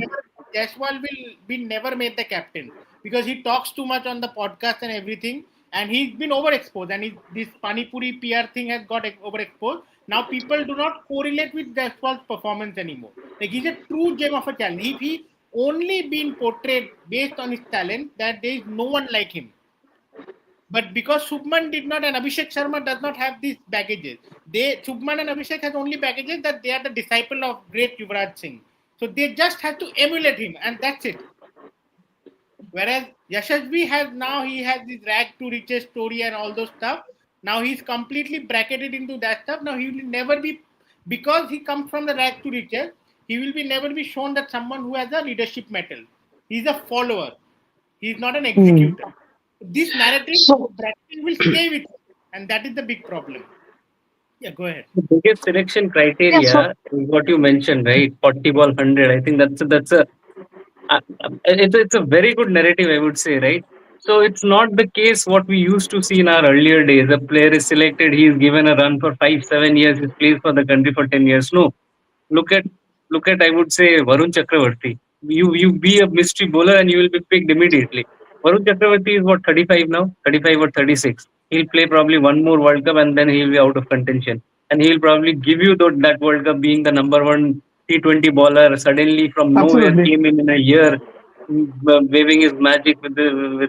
Jaiswal will be never made the captain because he talks too much on the podcast and everything, and he's been overexposed. And this Panipuri PR thing has got overexposed. Now people do not correlate with Jaiswal's performance anymore. Like he's a true gem of a talent. If he only been portrayed based on his talent, that there is no one like him. But because Subman did not and Abhishek Sharma does not have these baggages, Subman and Abhishek has only baggages that they are the disciple of great Yuvraj Singh. So they just have to emulate him, and that's it. Whereas Yashasvi has now, he has this rag to riches story and all those stuff. Now he's completely bracketed into that stuff. Now he will never be, because he comes from the rag to riches, he will be never be shown that someone who has a leadership metal. He's a follower. He's not an Hmm. executor. This narrative So bracketing will stay with him, and that is the big problem. Yeah, go ahead. The biggest selection yeah, so criteria is what you mentioned, right? 40 ball 100. I think it's a very good narrative, I would say, right? So it's not the case what we used to see in our earlier days. A player is selected, he is given a run for 5, 7 years, he plays for the country for 10 years. No, look at I would say Varun Chakravarti. You be a mystery bowler and you will be picked immediately. Varun Chakravarti is what, 35 now, 35 or 36. He'll play probably one more World Cup and then he'll be out of contention. And he'll probably give you that World Cup being the number one T20 bowler. Suddenly from nowhere Absolutely. came in a year, waving his magic with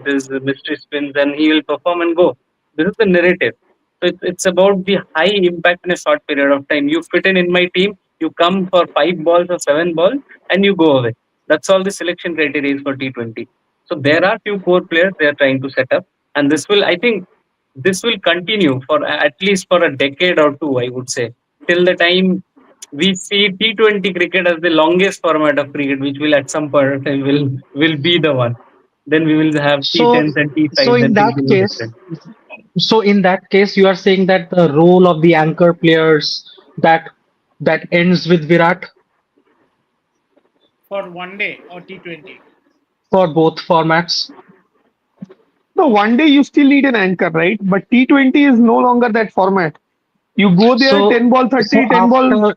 his mystery spins, and he will perform and go. This is the narrative. So it's about the high impact in a short period of time. You fit in my team, you come for 5 balls or 7 balls, and you go away. That's all the selection criteria is for T20. So there are few core players they are trying to set up, and I think, this will continue for at least for a decade or two. I would say till the time we see T20 cricket as the longest format of cricket, which will at some point of time will be the one. Then we will have so T10s and so T5s, in and that things will be case, different. you are saying that the role of the anchor players that ends with Virat For one day or T20. for both formats. No, one day you still need an anchor, right? But T20 is no longer that format. You go there, So 10 ball so 30, 10 ball after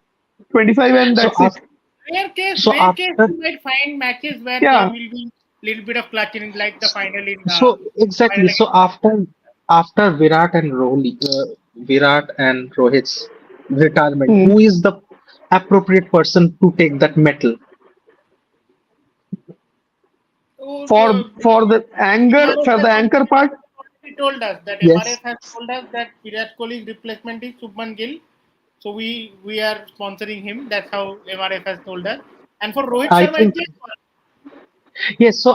25, and so that's it. after so Rare case, after you might find matches where there Yeah. will be little bit of clutching, like the final in so exactly final so against. after Virat and Rohit's retirement, Hmm. who is the appropriate person to take that medal? So For the anchor part, MRF has already told us that Yes, MRF has told us that Virat Kohli's replacement is Subman Gill. So we are sponsoring him. That's how MRF has told us. And for Rohit I Sharma, think it's like, yes. So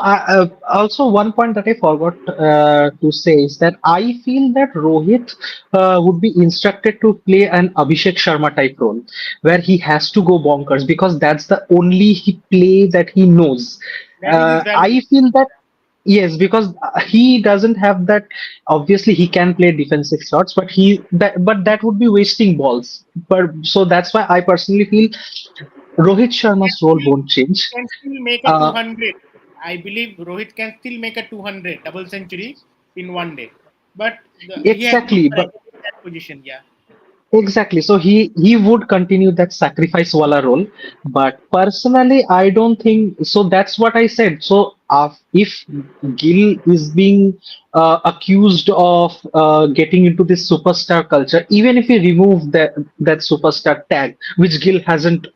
also one point that I forgot to say is that I feel that Rohit would be instructed to play an Abhishek Sharma type role, where he has to go bonkers because that's the only play that he knows. that is his value. I feel that yes, because he doesn't have that. Obviously, he can play defensive shots, but that would be wasting balls. But so that's why I personally feel Rohit Sharma's role won't change. Can still make a Uh, 200. I believe Rohit can still make a 200 double century in one day. But he has been exactly, but bracketed in that position. Yeah. exactly. So he would continue that sacrifice wala role, but personally, I don't think so. That's what I said. So if Gil is being accused of getting into this superstar culture, even if we remove that superstar tag, which Gil hasn't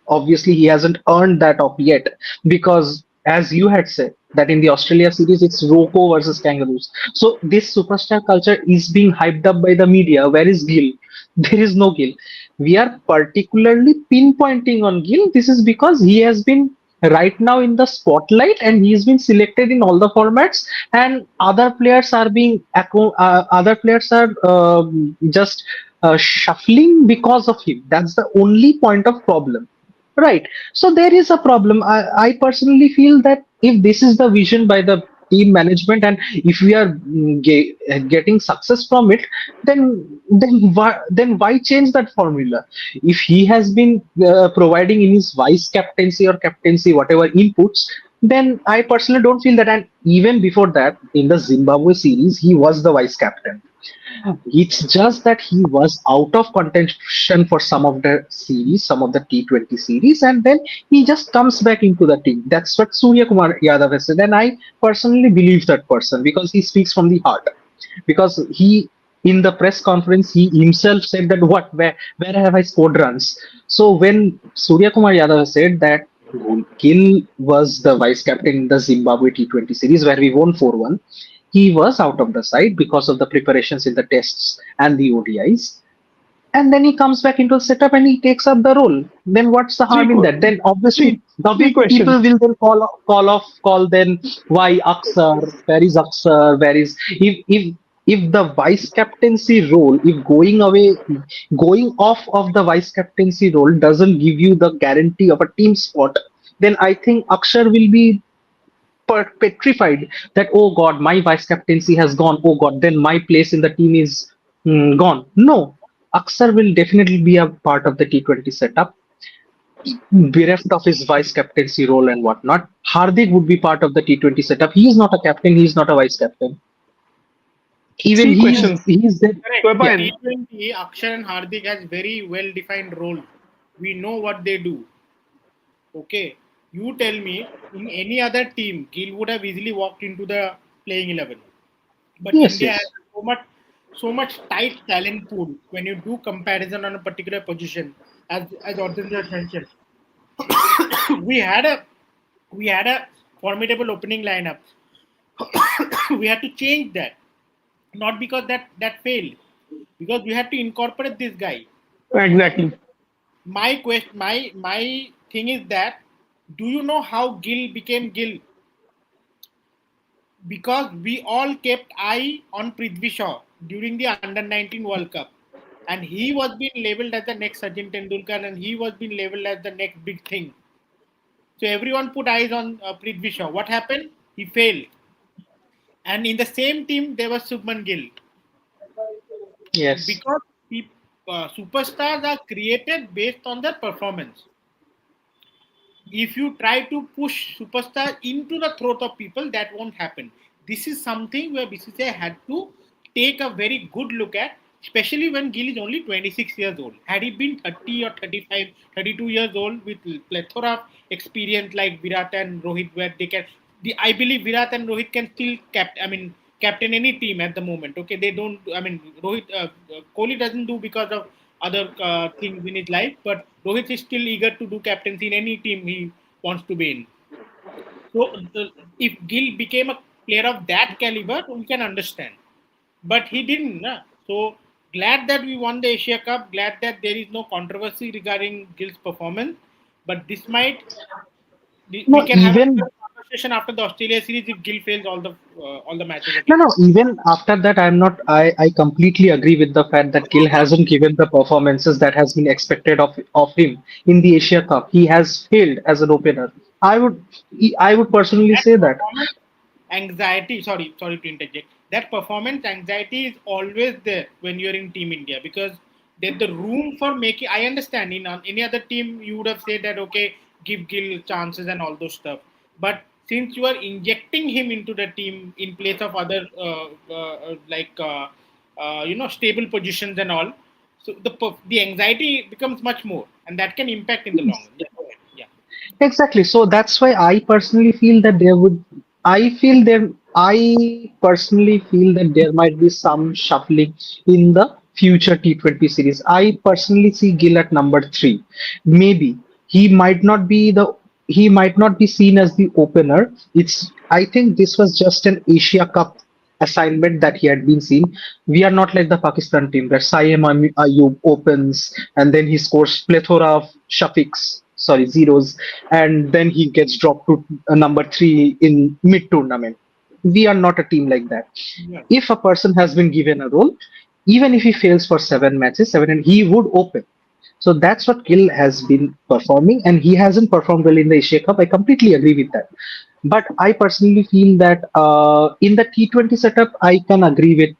obviously he hasn't earned that up yet because as you had said that in the Australia series it's Rocco versus Kangaroos. So this superstar culture is being hyped up by the media. Where is Gill? There is no Gill. We are particularly pinpointing on Gill. This is because he has been right now in the spotlight and he's been selected in all the formats and other players are just shuffling because of him. That's the only point of problem. Right. So there is a problem. I personally feel that if this is the vision by the team management and if we are getting success from it, then why change that formula? If he has been providing in his vice captaincy or captaincy whatever inputs, then I personally don't feel that. And even before that, in the Zimbabwe series, he was the vice captain. It's just that he was out of contention for some of the series, some of the T20 series, and then he just comes back into the team. That's what Surya Kumar Yadav has said, and I personally believe that person because he speaks from the heart. Because in the press conference, he himself said that where have I scored runs? So when Surya Kumar Yadav said that Gill was the vice captain in the Zimbabwe T20 series where we won 4-1, he was out of the side because of the preparations in the tests and the ODIs. and then he comes back into the setup and he takes up the role. Then what's the Three, harm in that? Then three, three obviously people questions. will then call then why Aksar? Where is Aksar? Where is if the vice captaincy role, if going off of the vice captaincy role doesn't give you the guarantee of a team spot, then I think Akshar will be petrified that, oh god, my vice captaincy has gone, oh god, then my place in the team is gone. No, Aksar will definitely be a part of the T20 setup, bereft of his vice captaincy role and whatnot. Hardik would be part of the T20 setup. He is not a captain, he is not a vice captain. Even Three No, questions. he's there. correct. In Yeah. Turbine. T20, Akshar and Hardik has very well defined roles. We know what they do. Okay, you tell me in any other team, Gill would have easily walked into the playing 11. But Yes, India has yes. so much tight talent pool when you do comparison on a particular position, as Ardendra mentioned. we had a we had a formidable opening lineup. We had to change that, not because that failed, because we had to incorporate this guy. Exactly. My thing is that, do you know how Gill became Gill? Because we all kept eye on Prithvi Shaw during the Under 19 World Cup, and he was being labelled as the next Sachin Tendulkar, and he was being labelled as the next big thing. So everyone put eyes on Prithvi Shaw. What happened? He failed, and in the same team there was Subman Gill. Yes. Because superstars are created based on their performance. If you try to push superstars into the throat of people, that won't happen. This is something where BCCI had to take a very good look at, especially when Gill is only 26 years old. Had he been 30 or 35, 32 years old with plethora of experience like Virat and Rohit, where they can, I believe Virat and Rohit can still captain any team at the moment. Okay, they don't. I mean, Kohli doesn't do because of other things in his life, but Rohit is still eager to do captaincy in any team he wants to be in. So if Gill became a player of that caliber, we can understand. But he didn't. Na? So glad that we won the Asia Cup. Glad that there is no controversy regarding Gill's performance. But this might we No, can have a even conversation after the Australia series if Gill fails all the matches no, again. no. Even after that, I'm not. I completely agree with the fact that Gill hasn't given the performances that has been expected of him in the Asia Cup. He has failed as an opener. I would, I would personally That say that. performance anxiety, sorry to interject, that performance anxiety is always there when you're in Team India, because there's the room for making. I understand in any other team you would have said that, okay, give Gill chances and all those stuff, but since you are injecting him into the team in place of other stable positions and all, so the anxiety becomes much more, and that can impact in the long run. Yeah, go ahead. Yeah. Exactly. So that's why I personally feel that there would, I personally feel that there might be some shuffling in the future T20 series. I personally see Gill at number three. Maybe he might not be the, he might not be seen as the opener. I think this was just an Asia Cup assignment that he had been seen. We are not like the Pakistan team where Saim Ayub opens and then he scores plethora of shafiqs, sorry, zeros, and then he gets dropped to number three in mid tournament. We are not a team like that. Yeah. If a person has been given a role, even if he fails for seven matches, seven, and he would open. So that's what Gill has been performing, and he hasn't performed well in the Asia Cup. I completely agree with that. But I personally feel that in the T20 setup, I can agree with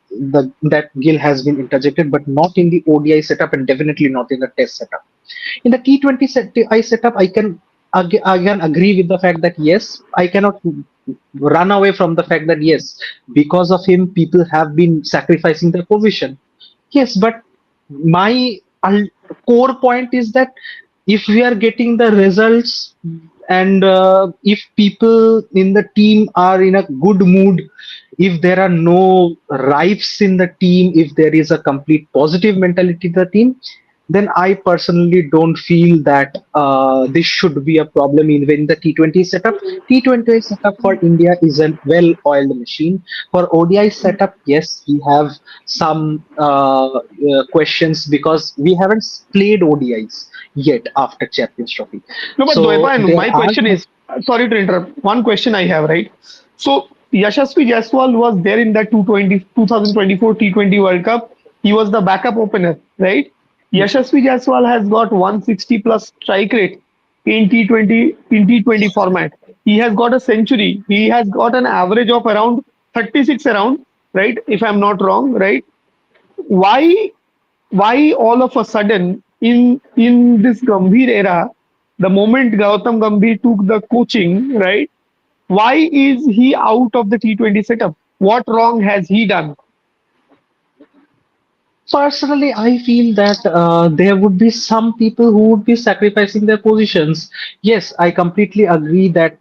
that Gill has been interjected, but not in the ODI setup, and definitely not in the Test setup. In the T20 setup, I can agree with the fact that yes, I cannot run away from the fact that yes, because of him, people have been sacrificing their position. Yes, but my core point is that if we are getting the results and if people in the team are in a good mood, if there are no rifts in the team, if there is a complete positive mentality in the team, then I personally don't feel that this should be a problem even in the T20 setup. T20 setup for India is a well-oiled machine. For ODI setup, yes, we have some questions because we haven't played ODIs yet after Champions Trophy. No, but So Doepan, there my are question is, sorry to interrupt. One question I have, right? So Yashasvi Jaiswal was there in that 2024 T20 World Cup. He was the backup opener, right? Yashasvi Jaiswal has got 160 plus strike rate in T20 format. He has got a century. He has got an average of around 36 around, right? If I'm not wrong, right? Why all of a sudden in this Gambhir era, the moment Gautam Gambhir took the coaching, right? Why is he out of the T20 setup? What wrong has he done? personally, I feel that there would be some people who would be sacrificing their positions. Yes, I completely agree that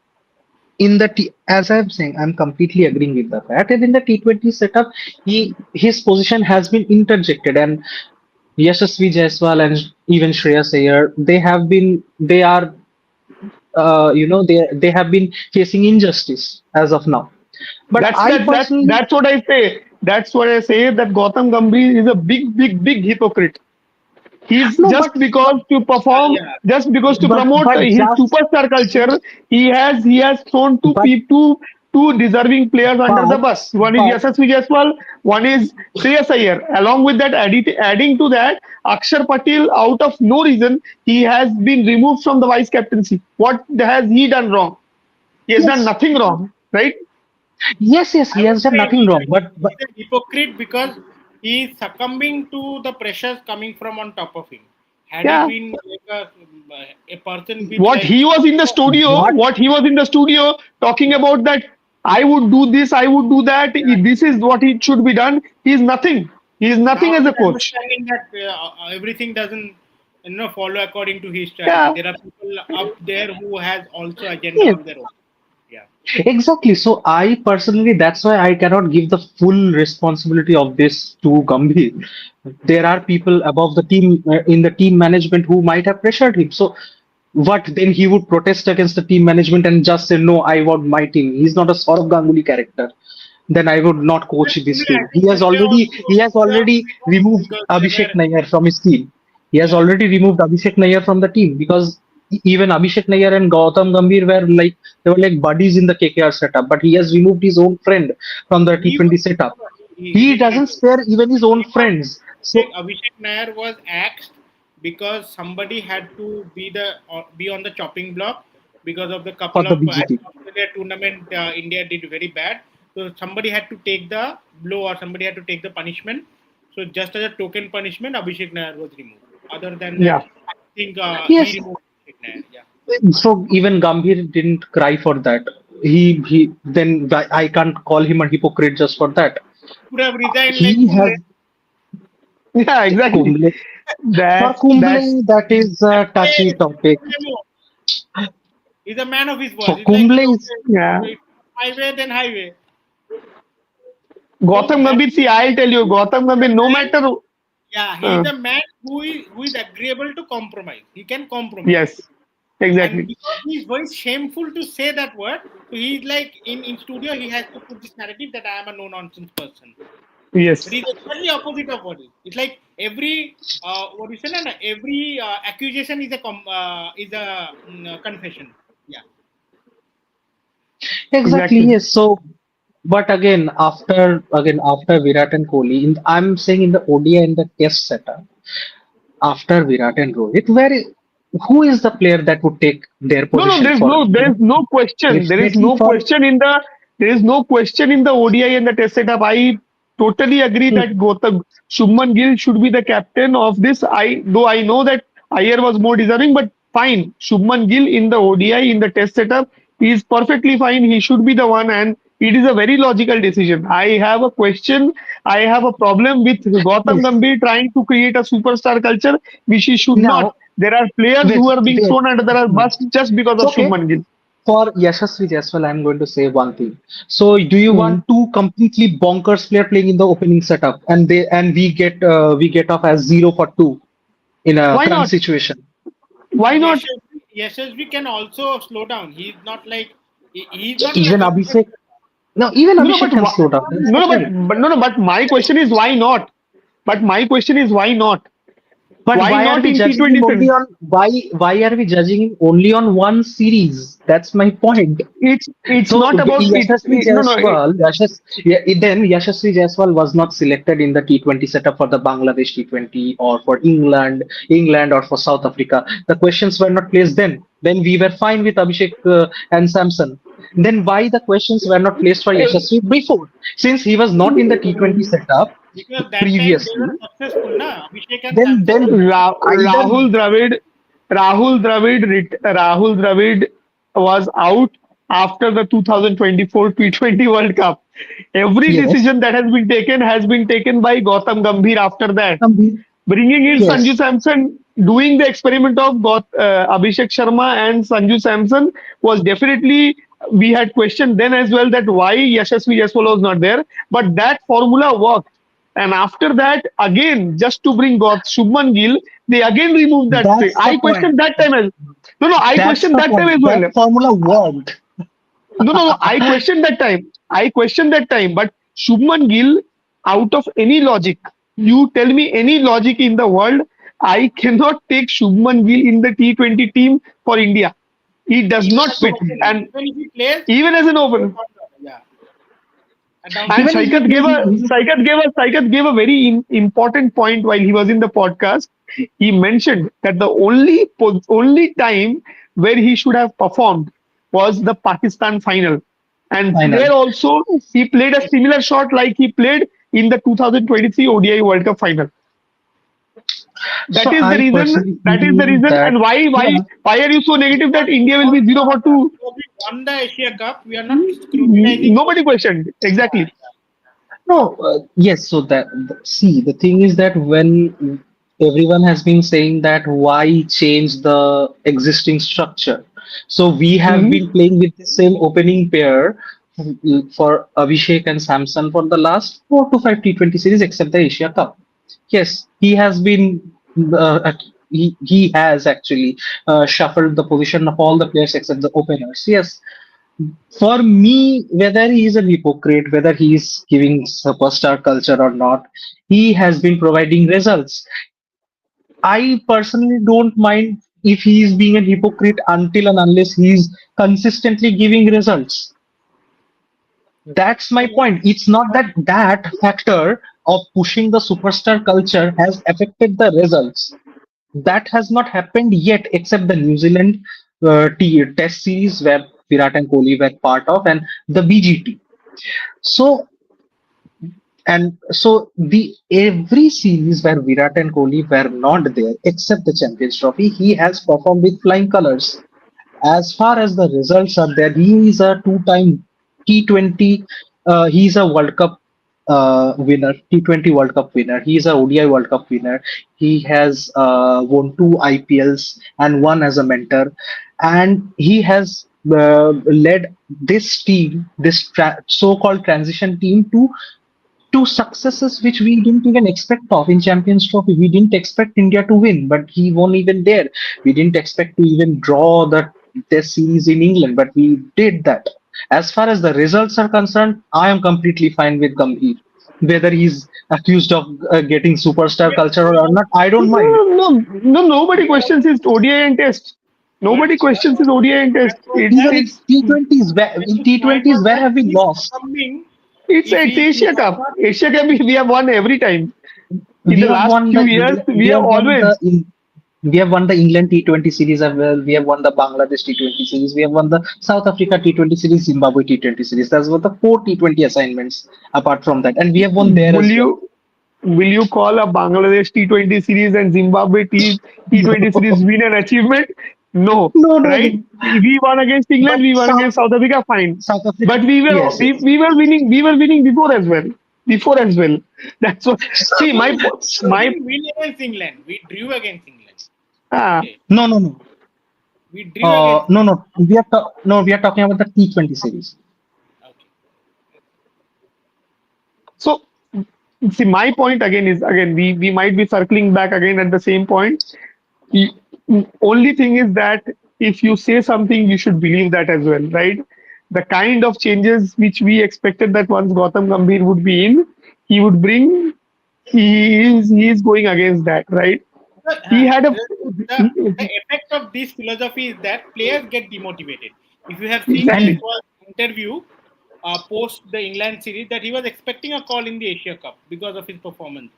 as I'm saying, I'm completely agreeing with that. That in the T20 setup, his position has been interjected, and Yashasvi Jaiswal and even Shreyas Iyer, they are they have been facing injustice as of now. But That's I that that personally that's what I say. That's what I say that Gautam Gambhir is a big hypocrite. He's no, just because to perform, Yeah, just because to promote but his just superstar culture, he has thrown but two deserving players under the but bus. One is but Yashasvi Jaiswal, one is Shreyas Iyer. Along with that, adding to that, Akshar Patel, out of no reason, he has been removed from the vice captaincy. What has he done wrong? He has done yes, nothing wrong, right? yes, I he would has done say nothing wrong. But he's a hypocrite because he is succumbing to the pressures coming from on top of him. Had he Yeah. been like a person with What like he was in the studio, what what he was in the studio talking about that I would do this, I would do that. This is what it should be done. He is nothing. He is now nothing as he's a coach. understanding that everything doesn't follow according to his strategy. Yeah. There are people up there who has also agenda yes, on their own. Yeah. exactly. So I personally, that's why I cannot give the full responsibility of this to Gambhir. There are people above the team in the team management who might have pressured him. So what then he would protest against the team management and just say no, I want my team. He's not a Saurav Ganguly character. Then I would not coach this I team. think He has already removed because they Abhishek were Nair from his team. He has yeah. already removed Abhishek Nair from the team because even Abhishek Nair and Gautam Gambhir were like they were like buddies in the KKR setup, but he has removed his own friend from the He T20 was setup. he He didn't doesn't remove. spare even his own He was friends. So Abhishek Nair was axed because somebody had to be on the chopping block because of the for couple the of at BGT. the Australia tournament India did very bad. So somebody had to take the blow or somebody had to take the punishment. So just as a token punishment, Abhishek Nair was removed. Other than that, Yeah. I think he Yes. removed Abhishek Nair. Yeah, So even Gambhir didn't cry for that. He then I can't call him a hypocrite just for that. could have resigned like He Kumble. has Yeah, exactly. Kumble. For That's Kumble, that is a touchy topic. He's a man of his So word. He's like, Kumble is yeah. okay, if highway, then highway. So Gautam Gambhir, see, I'll tell you, Gautam he's Gambhir, a no man. matter Yeah, he uh, is a man who is agreeable to compromise. He can compromise, yes, and exactly. because he's very shameful to say that word, so he's like in studio he has to put this narrative that I am a no nonsense person. But Yes, he's exactly opposite of what it is. It's like every what you say, na, every accusation is a confession. Yeah. exactly exactly. yes. So, but again after Virat and Kohli, I'm saying in the ODI and the Test setup after Virat and Rohit, who is the player that would take their No, no, position for there is no question. definitely for There is no question in the ODI and the Test setup. I totally agree that Gautam Shubman Gill should be the captain of this. Though I know that Iyer was more deserving, but fine. Shubman Gill in the ODI in the Test setup is perfectly fine. He should be the one, and it is a very logical decision. I have a question. I have a problem with Gautam yes. Gambhir trying to create a superstar culture, which he should not. Now There are players wait, who are being wait. thrown under the bus just because It's of okay. Shubman Gill. For Yashasvi Jaiswal, I'm going to say one thing. So, do you Hmm. want two completely bonkers player playing in the opening setup, and we get off as 0 for 2? in a Why crunch not? situation. Why not? Yashasvi can also slow down. He's not like he's not in a Even desperate. Abhishek, no, even No, no, Abhishek can slow down. That's no, the no, point. no, no. But my question is why not? But my question is why not? But Why why are not we in judging him T20 only series? on why? Why are we judging him only on one series? That's my point. It's So not about it. Yashasvi No, no. Jaiswal, then Yashasvi Jaiswal was not selected in the T20 setup for the Bangladesh T20 or for England or for South Africa. The questions were not placed then. Then we were fine with Abhishek and Samson. Then why the questions were not placed for Yashasvi before? Since he was not in the T20 setup Because that time they previously, were successful, na? Abhishek and Samson were then either Rahul Dravid, Rahul Dravid was out after the 2024 T20 World Cup. Every yes, decision that has been taken by Gautam Gambhir after that. Gambhir, Bringing in Sanju yes, Samson, doing the experiment of Abhishek Sharma and Sanju Samson was definitely, we had questioned then as well that why Yashasvi Jaiswal was not there, but that formula worked. And after that, again, just to bring God Shubman Gill, they again removed that thing. that's the I point. questioned that time as no, no, I That's questioned the that time as point. well. That formula worked. No, no, no. I questioned that time. I questioned that time. But Shubman Gill, out of any logic, you tell me any logic in the world, I cannot take Shubman Gill in the T20 team for India. He does even not as an fit. opener. And Even if he plays, even as an opener. yeah, a down the And order. Even if Saikat gave a he's Saikat gave a very important point while he was in the podcast. He mentioned that the only time where he should have performed was the Pakistan final, and final. there also he played a similar shot like he played in the 2023 ODI World Cup final. That So is the I reason. personally That is the feel reason. that And yeah, why are you so negative that India will Because be 0 for 2? we won the Asia Cup, we are not scrutinizing. Nobody questioned exactly. no, yes. So see, the thing is that when everyone has been saying that why change the existing structure, so we have Mhm. been playing with the same opening pair for Abhishek and Samson for the last 4 to 5 T20 series, except the Asia Cup. Yes, he has been. He has actually shuffled the position of all the players except the openers. Yes, for me, whether he is a hypocrite, whether he is giving superstar culture or not, he has been providing results. I personally don't mind if he is being a hypocrite until and unless he is consistently giving results. That's my point. It's not that that factor of pushing the superstar culture has affected the results. That has not happened yet, except the New Zealand Test series where Virat and Kohli were part of, and the BGT. So so the every series where Virat and Kohli were not there, except the Champions Trophy, he has performed with flying colors. As far as the results are there, he is a two-time T20. He's a World Cup winner, T20 World Cup winner. He is a ODI World Cup winner. He has won 2 IPLs and one as a mentor, and he has led this team, this so-called transition team, to successes which we didn't even expect of in Champions Trophy. We didn't expect India to win, but he won even there. We didn't expect to even draw the Test series in England, but we did that. As far as the results are concerned, I am completely fine with Gambhir. Whether he's accused of getting superstar culture or not, I don't mind. No, no, nobody We questions his ODI and test. But Nobody questions his ODI and test. point was that Even in T20s, the point was where that have we he's lost? performing. It's If he Asia was Cup. not, Asia Cup we have won every time. In We the have last won few years, we We have have won always. we have won the England T20 series as well. We have won the Bangladesh T20 series. We have won the South Africa T20 series, Zimbabwe T20 series. That's what the 4 T20 assignments apart from that. And we have won there Will as well. you call a Bangladesh T20 series and Zimbabwe T20 series win an achievement? No, No, no, right? no. We won against England, But we won against South Africa, fine. South Africa, But yes, yes. we were winning before as well. Before as well. That's what. See, we my didn't win against England. We drew against England. ah. Okay, No, no, no. we drew against No, England. no. No, we are talking about the T20 series. Okay, So See, my point again is again we might be circling back again at the same point. Y- Only thing is that if you say something, you should believe that as well, right? The kind of changes which we expected that once Gautam Gambhir would be in, he would bring, he is going against that, right? He had a The effect of this philosophy is that players get demotivated. If you have seen exactly. Jaiswal's interview post the England series, that he was expecting a call in the Asia Cup because of his performance,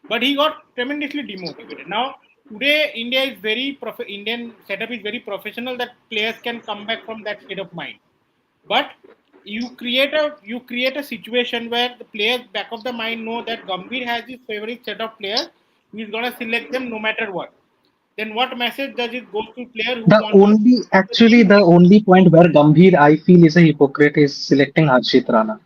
but he got tremendously demotivated. Now today, Indian setup is very professional that players can come back from that state of mind. But you create a situation where the players back of the mind know that Gambhir has his favorite set of players. He's gonna select them no matter what. Then what message does it go to player who The want to only, the actually, team? the only point where Gambhir I feel is a hypocrite is selecting Harshit Rana.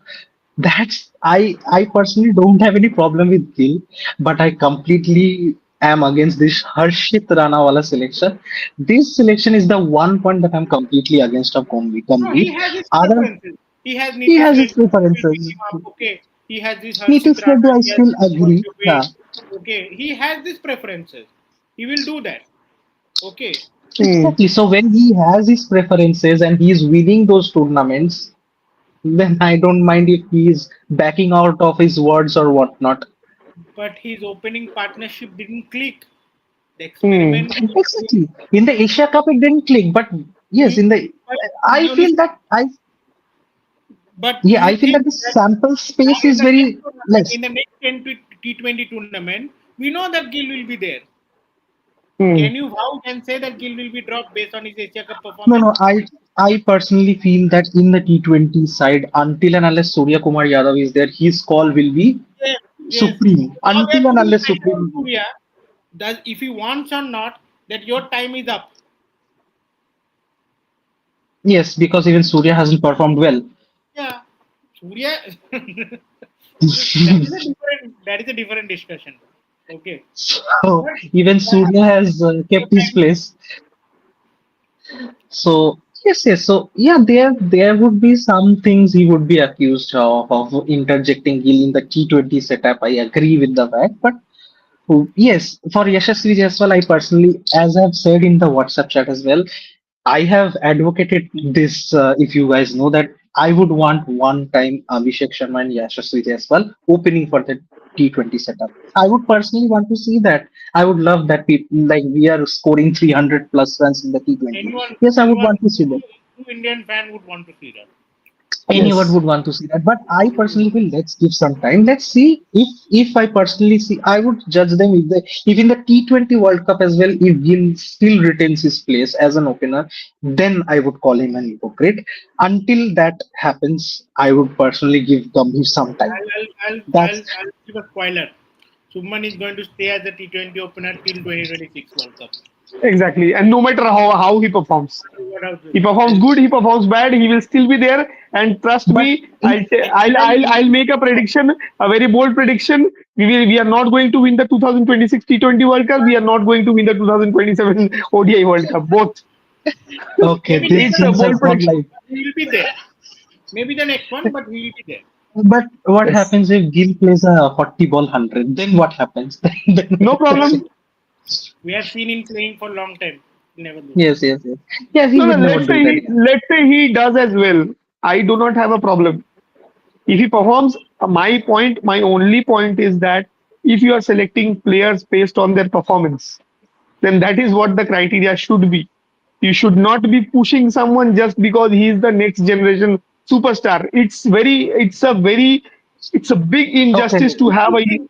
That's I personally don't have any problem with Gill, but I completely am against this Harshit Rana wala selection. This selection is the one point that I'm completely against of No, Gambhir. he has his Other, preferences. He has he Nitish has his Reddy will pick preferences. him up. Okay, he has this Harshit Nitish Rana. Reddy, I He has still Shivam agree. Dube. Yeah. Okay, he has these preferences. He will do that. Okay, Hmm. Exactly. So when he has his preferences and he is winning those tournaments, then I don't mind if he is backing out of his words or whatnot. but his opening partnership didn't click. The Hmm. experiment. Exactly. In the Asia Cup, it didn't click, but yes, You, in the but I now feel listen. that I But do yeah, you I feel think that the that sample now space in is the next very tournament, less. in the next T20 tournament, we know that Gill will be there. Hmm. Can you vouch and say that Gill will be dropped based on his Asia Cup No, performance? no, I personally feel that in the T20 side, until and unless Surya Kumar Yadav is there, his call will be Yes, yes. supreme. Now they Until are and putting unless pressure on supreme. Surya. Does if he wants or not, that your time is up. Yes, because even Surya hasn't performed well. Yeah, Surya. That is a different discussion. Okay, So but even that, Surya has kept his definitely. place. So yes, yes. So yeah, there would be some things he would be accused of interjecting Gill in the T20 setup. I agree with the fact, but yes, for Yashasvi Jaiswal, I personally, as I've said in the WhatsApp chat as well, I have advocated this. If you guys know that, I would want one time Abhishek Sharma and Yashasvi Jaiswal opening for the T20 setup. I would personally want to see that. I would love that people like we are scoring 300 plus runs in the T20. Anyone, Yes, I would anyone, want to see that. true Indian fan would want to see that. Anyone Yes. would want to see that, but I personally feel let's give some time. Let's see if I personally see, I would judge them if in the T20 World Cup as well, if Gill still retains his place as an opener, then I would call him an hypocrite. Until that happens, I would personally give Gambhir some time. I'll, I'll, I'll, I'll, That's I'll give a spoiler. Subman is going to stay as a T20 opener till 2026 World Cup. Exactly. And no matter how he performs, What else? he performs good, he performs bad, he will still be there. And trust but me, if I'll make a prediction, a very bold prediction. We are not going to win the 2026 T20 World Cup. We are not going to win the 2027 ODI World Cup. Both. okay, Maybe these later It's a things on, are bold not prediction. like. but he will be there. Maybe the next one, but he will be there. But what Yes. happens if Gill plays a 40 ball 100? Then what happens? Then No the question. problem. We have seen him playing for a long time. Never do that. Yes, yes, yes. Yeah, he No, no. would never do that. Yeah. Let's say he does as well. I do not have a problem. If he performs, my only point is that if you are selecting players based on their performance, then that is what the criteria should be. You should not be pushing someone just because he is the next generation superstar. It's a big Okay. injustice to People think have a that as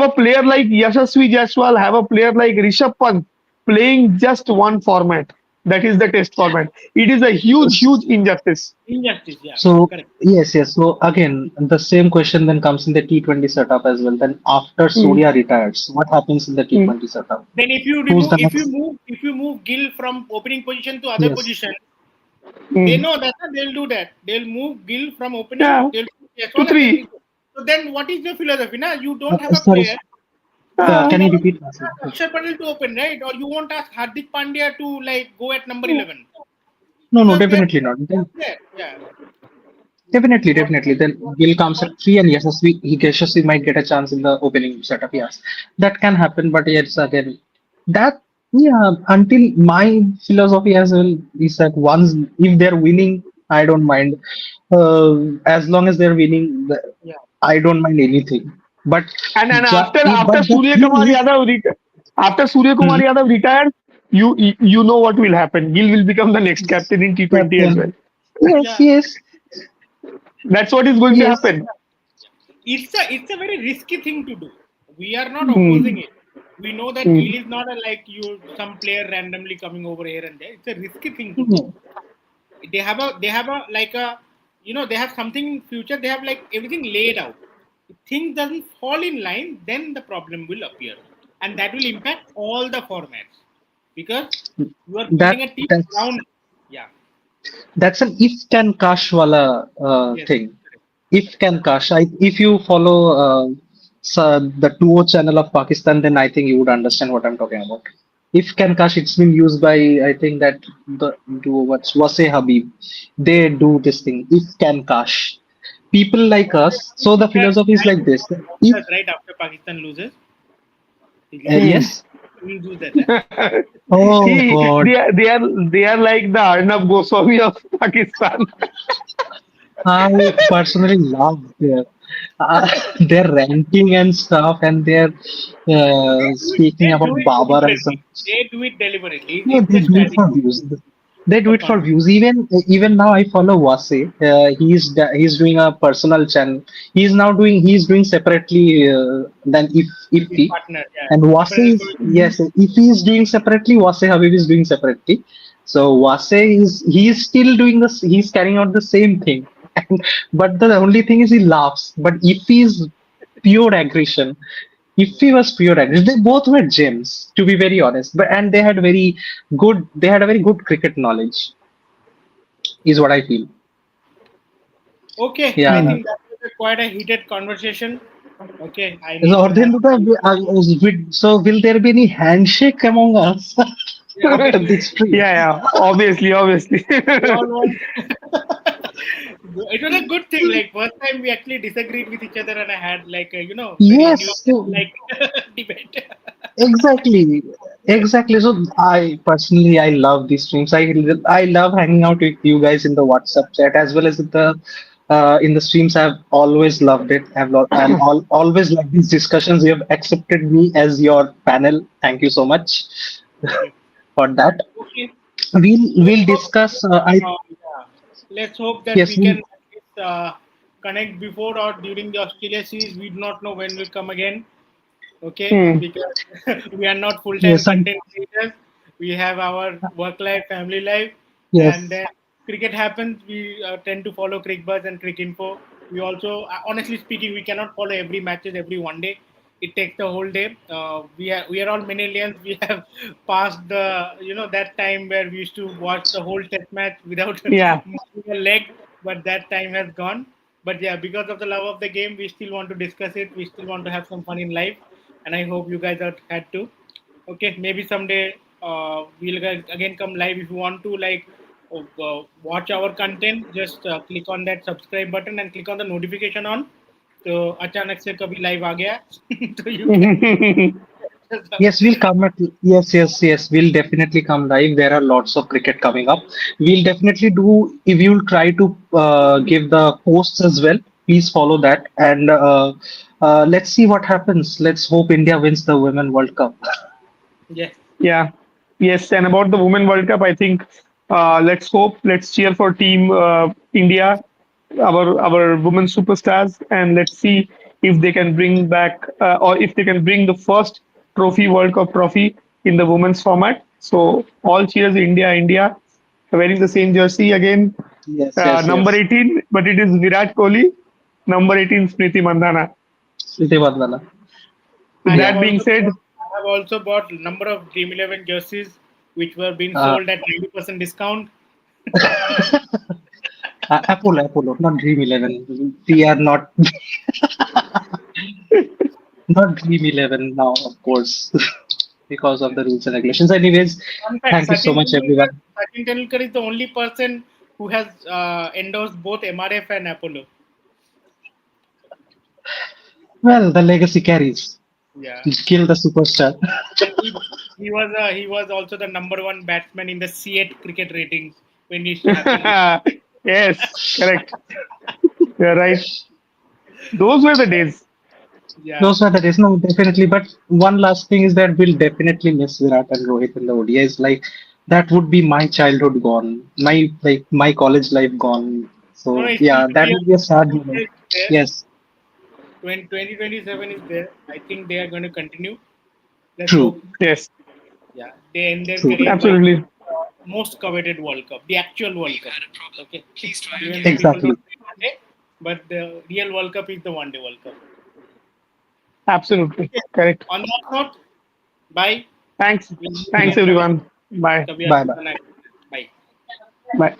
a player like Yashasvi Jaiswal, have a player like Rishabh Pant playing just one format. That is the test format. It is a huge injustice. injustice. Yeah, So correct. yes, yes. So again, the same question then comes in the T20 setup as well. Then after Mm, Surya retires, what happens in the mm, T20 setup? Then if you Who's remove, the if you next? move, if you move Gill from opening position to other Yes. position, they mm. know that they'll do that. They'll move Gill from opening. Yeah, They'll put to Jaiswal and then three. we go. So then, what is your philosophy? Now you don't have a Sorry. player. Uh, Can you Tomorrow repeat? you won't ask Akshar Patel to open, right? Or you won't ask Hardik Pandya to like go at number mm, 11 No, no, because they are definitely not. Then there. Yeah. Definitely, What? definitely. Then Gill comes What? at three, and Yashasvi might get a chance in the opening setup. Yes, that can happen. But yes, again, that yeah. Until my philosophy as well is that once if they're winning, I don't mind. As long as they're winning, Yeah. I don't mind anything. But And after but the Surya thing Kumar is, Yadav after Surya Kumar hmm, Yadav retired, you know what will happen. Gill will become the next captain in T20 as well. captain. Yes, Yeah. yes, That's what is going to yes. happen. It's a very risky thing to do. We are not opposing Hmm. it. We know that Hmm. Gill is not a, like you some player randomly coming over here and there. It's a risky thing to do. Hmm. They have a like a they have something in future. They have like everything laid out. If things doesn't fall in line, then the problem will appear, and that will impact all the formats because you are building That a team that's around. Yeah. That's an if can cash wala Yes. thing. If can cash. If you follow the 2O channel of Pakistan, then I think you would understand what I'm talking about. If can cash, it's been used by I think that the duo what's Wase Habib. They do this thing. If can cash. People like us. So the philosophy is like this. If Right after Pakistan loses, Hmm. yes. he will do that. Eh? Oh God. They are like the Arnab Goswami of Pakistan. I personally love their ranting and stuff, and their speaking They do about it Babar and stuff. deliberately. They do it deliberately. No, It's they a do it strategy for views. They do for it for content. views. Even now, I follow Wase. He's doing a personal channel. He's doing separately than if With his he. partner. Yeah. And Wase Separately is yes, if he is doing separately, Wase Habib is doing separately. So Wase is he's still doing this. He's carrying out the same thing. But the only thing is he laughs. But if he's pure aggression, if he was pure aggression, they both were gems, to be very honest. But and they had a very good cricket knowledge, is what I feel. Okay, I Yeah. Hmm. think that was quite a heated conversation. Okay, I So, need to have. so will there be any handshake among us Yeah, Yeah, at this stream? yeah. Obviously, obviously. we all want. It was a good thing. Like first time we actually disagreed with each other, and I had like a, very new Yes, so like debate. exactly, exactly. So I personally I love these streams. I love hanging out with you guys in the WhatsApp chat as well as in the streams. I've always loved it. Always loved these discussions. You have accepted me as your panel. Thank you so much Okay. for that. Okay. Let's We'll hope. discuss. I Yeah. Let's hope that yes we can at least, connect before or during the Australia series. We do not know when we'll come again. Okay, Hmm. because we are not full-time yes content creators. We have our work life, family life, and yes then cricket happens. We tend to follow Crickbuzz and Cricinfo. We also, honestly speaking, we cannot follow every matches every one day. It takes the whole day. We are all millennials. We have passed the that time where we used to watch the whole test match without Yeah. moving a leg, but that time has gone. But yeah, because of the love of the game, we still want to discuss it. We still want to have some fun in life, and I hope you guys have had to. Okay, maybe someday we'll again come live. If you want to watch our content, just click on that subscribe button and click on the notification on. तो अचानक से कभी live आ गया तो you can Yes, we'll come at yes. We'll definitely come live. There are lots of cricket coming up. We'll definitely do. If you'll try to give the posts as well, please follow that. And let's see what happens. Let's hope India wins the Women World Cup. yes. Yeah. Yes. And about the Women World Cup, I think let's hope, let's cheer for Team India, our women superstars, and let's see if they can bring back or if they can bring the first trophy, World Cup trophy in the women's format. So all cheers, India, India. Wearing the same jersey again, number Yes. 18, but it is Virat Kohli, number 18 Smriti Mandhana. Sriti Bandana. I have Yeah. That being also said, bought number of Dream 11 jerseys which were being Uh, sold at 90% discount. Apollo, not Dream 11. We are not not Dream 11 now, of course, because of the rules and regulations. Anyways, Fun fact: thank you so much, everyone. Sachin Tendulkar is the only person who has endorsed both MRF and Apollo. Well, the legacy carries. Yeah, Kill the superstar. and he was also the number one batsman in the C8 cricket ratings when he used to happen. Yes, correct. You're right. Those were the days. Yeah, Those were the days. No, definitely. But one last thing is that we'll definitely miss Virat and Rohit in the ODIs. Like that would be my childhood gone, my college life gone. no, So it still yeah, will that be would be a sad moment. there. Yes, 2027 is there. I think they are going to continue. Let's true, hope. Yes, Yeah, they end their true. career by absolutely. most coveted World Cup, the actual World Cup. Okay, even though people Exactly. don't say one day, but the real World Cup is the one day World Cup. Absolutely. Okay. Correct. On that note, bye. Thanks. We'll meet Thanks, again sometime. everyone. Bye. Kabhi Bye aapko bye. sana hai. Bye. Bye.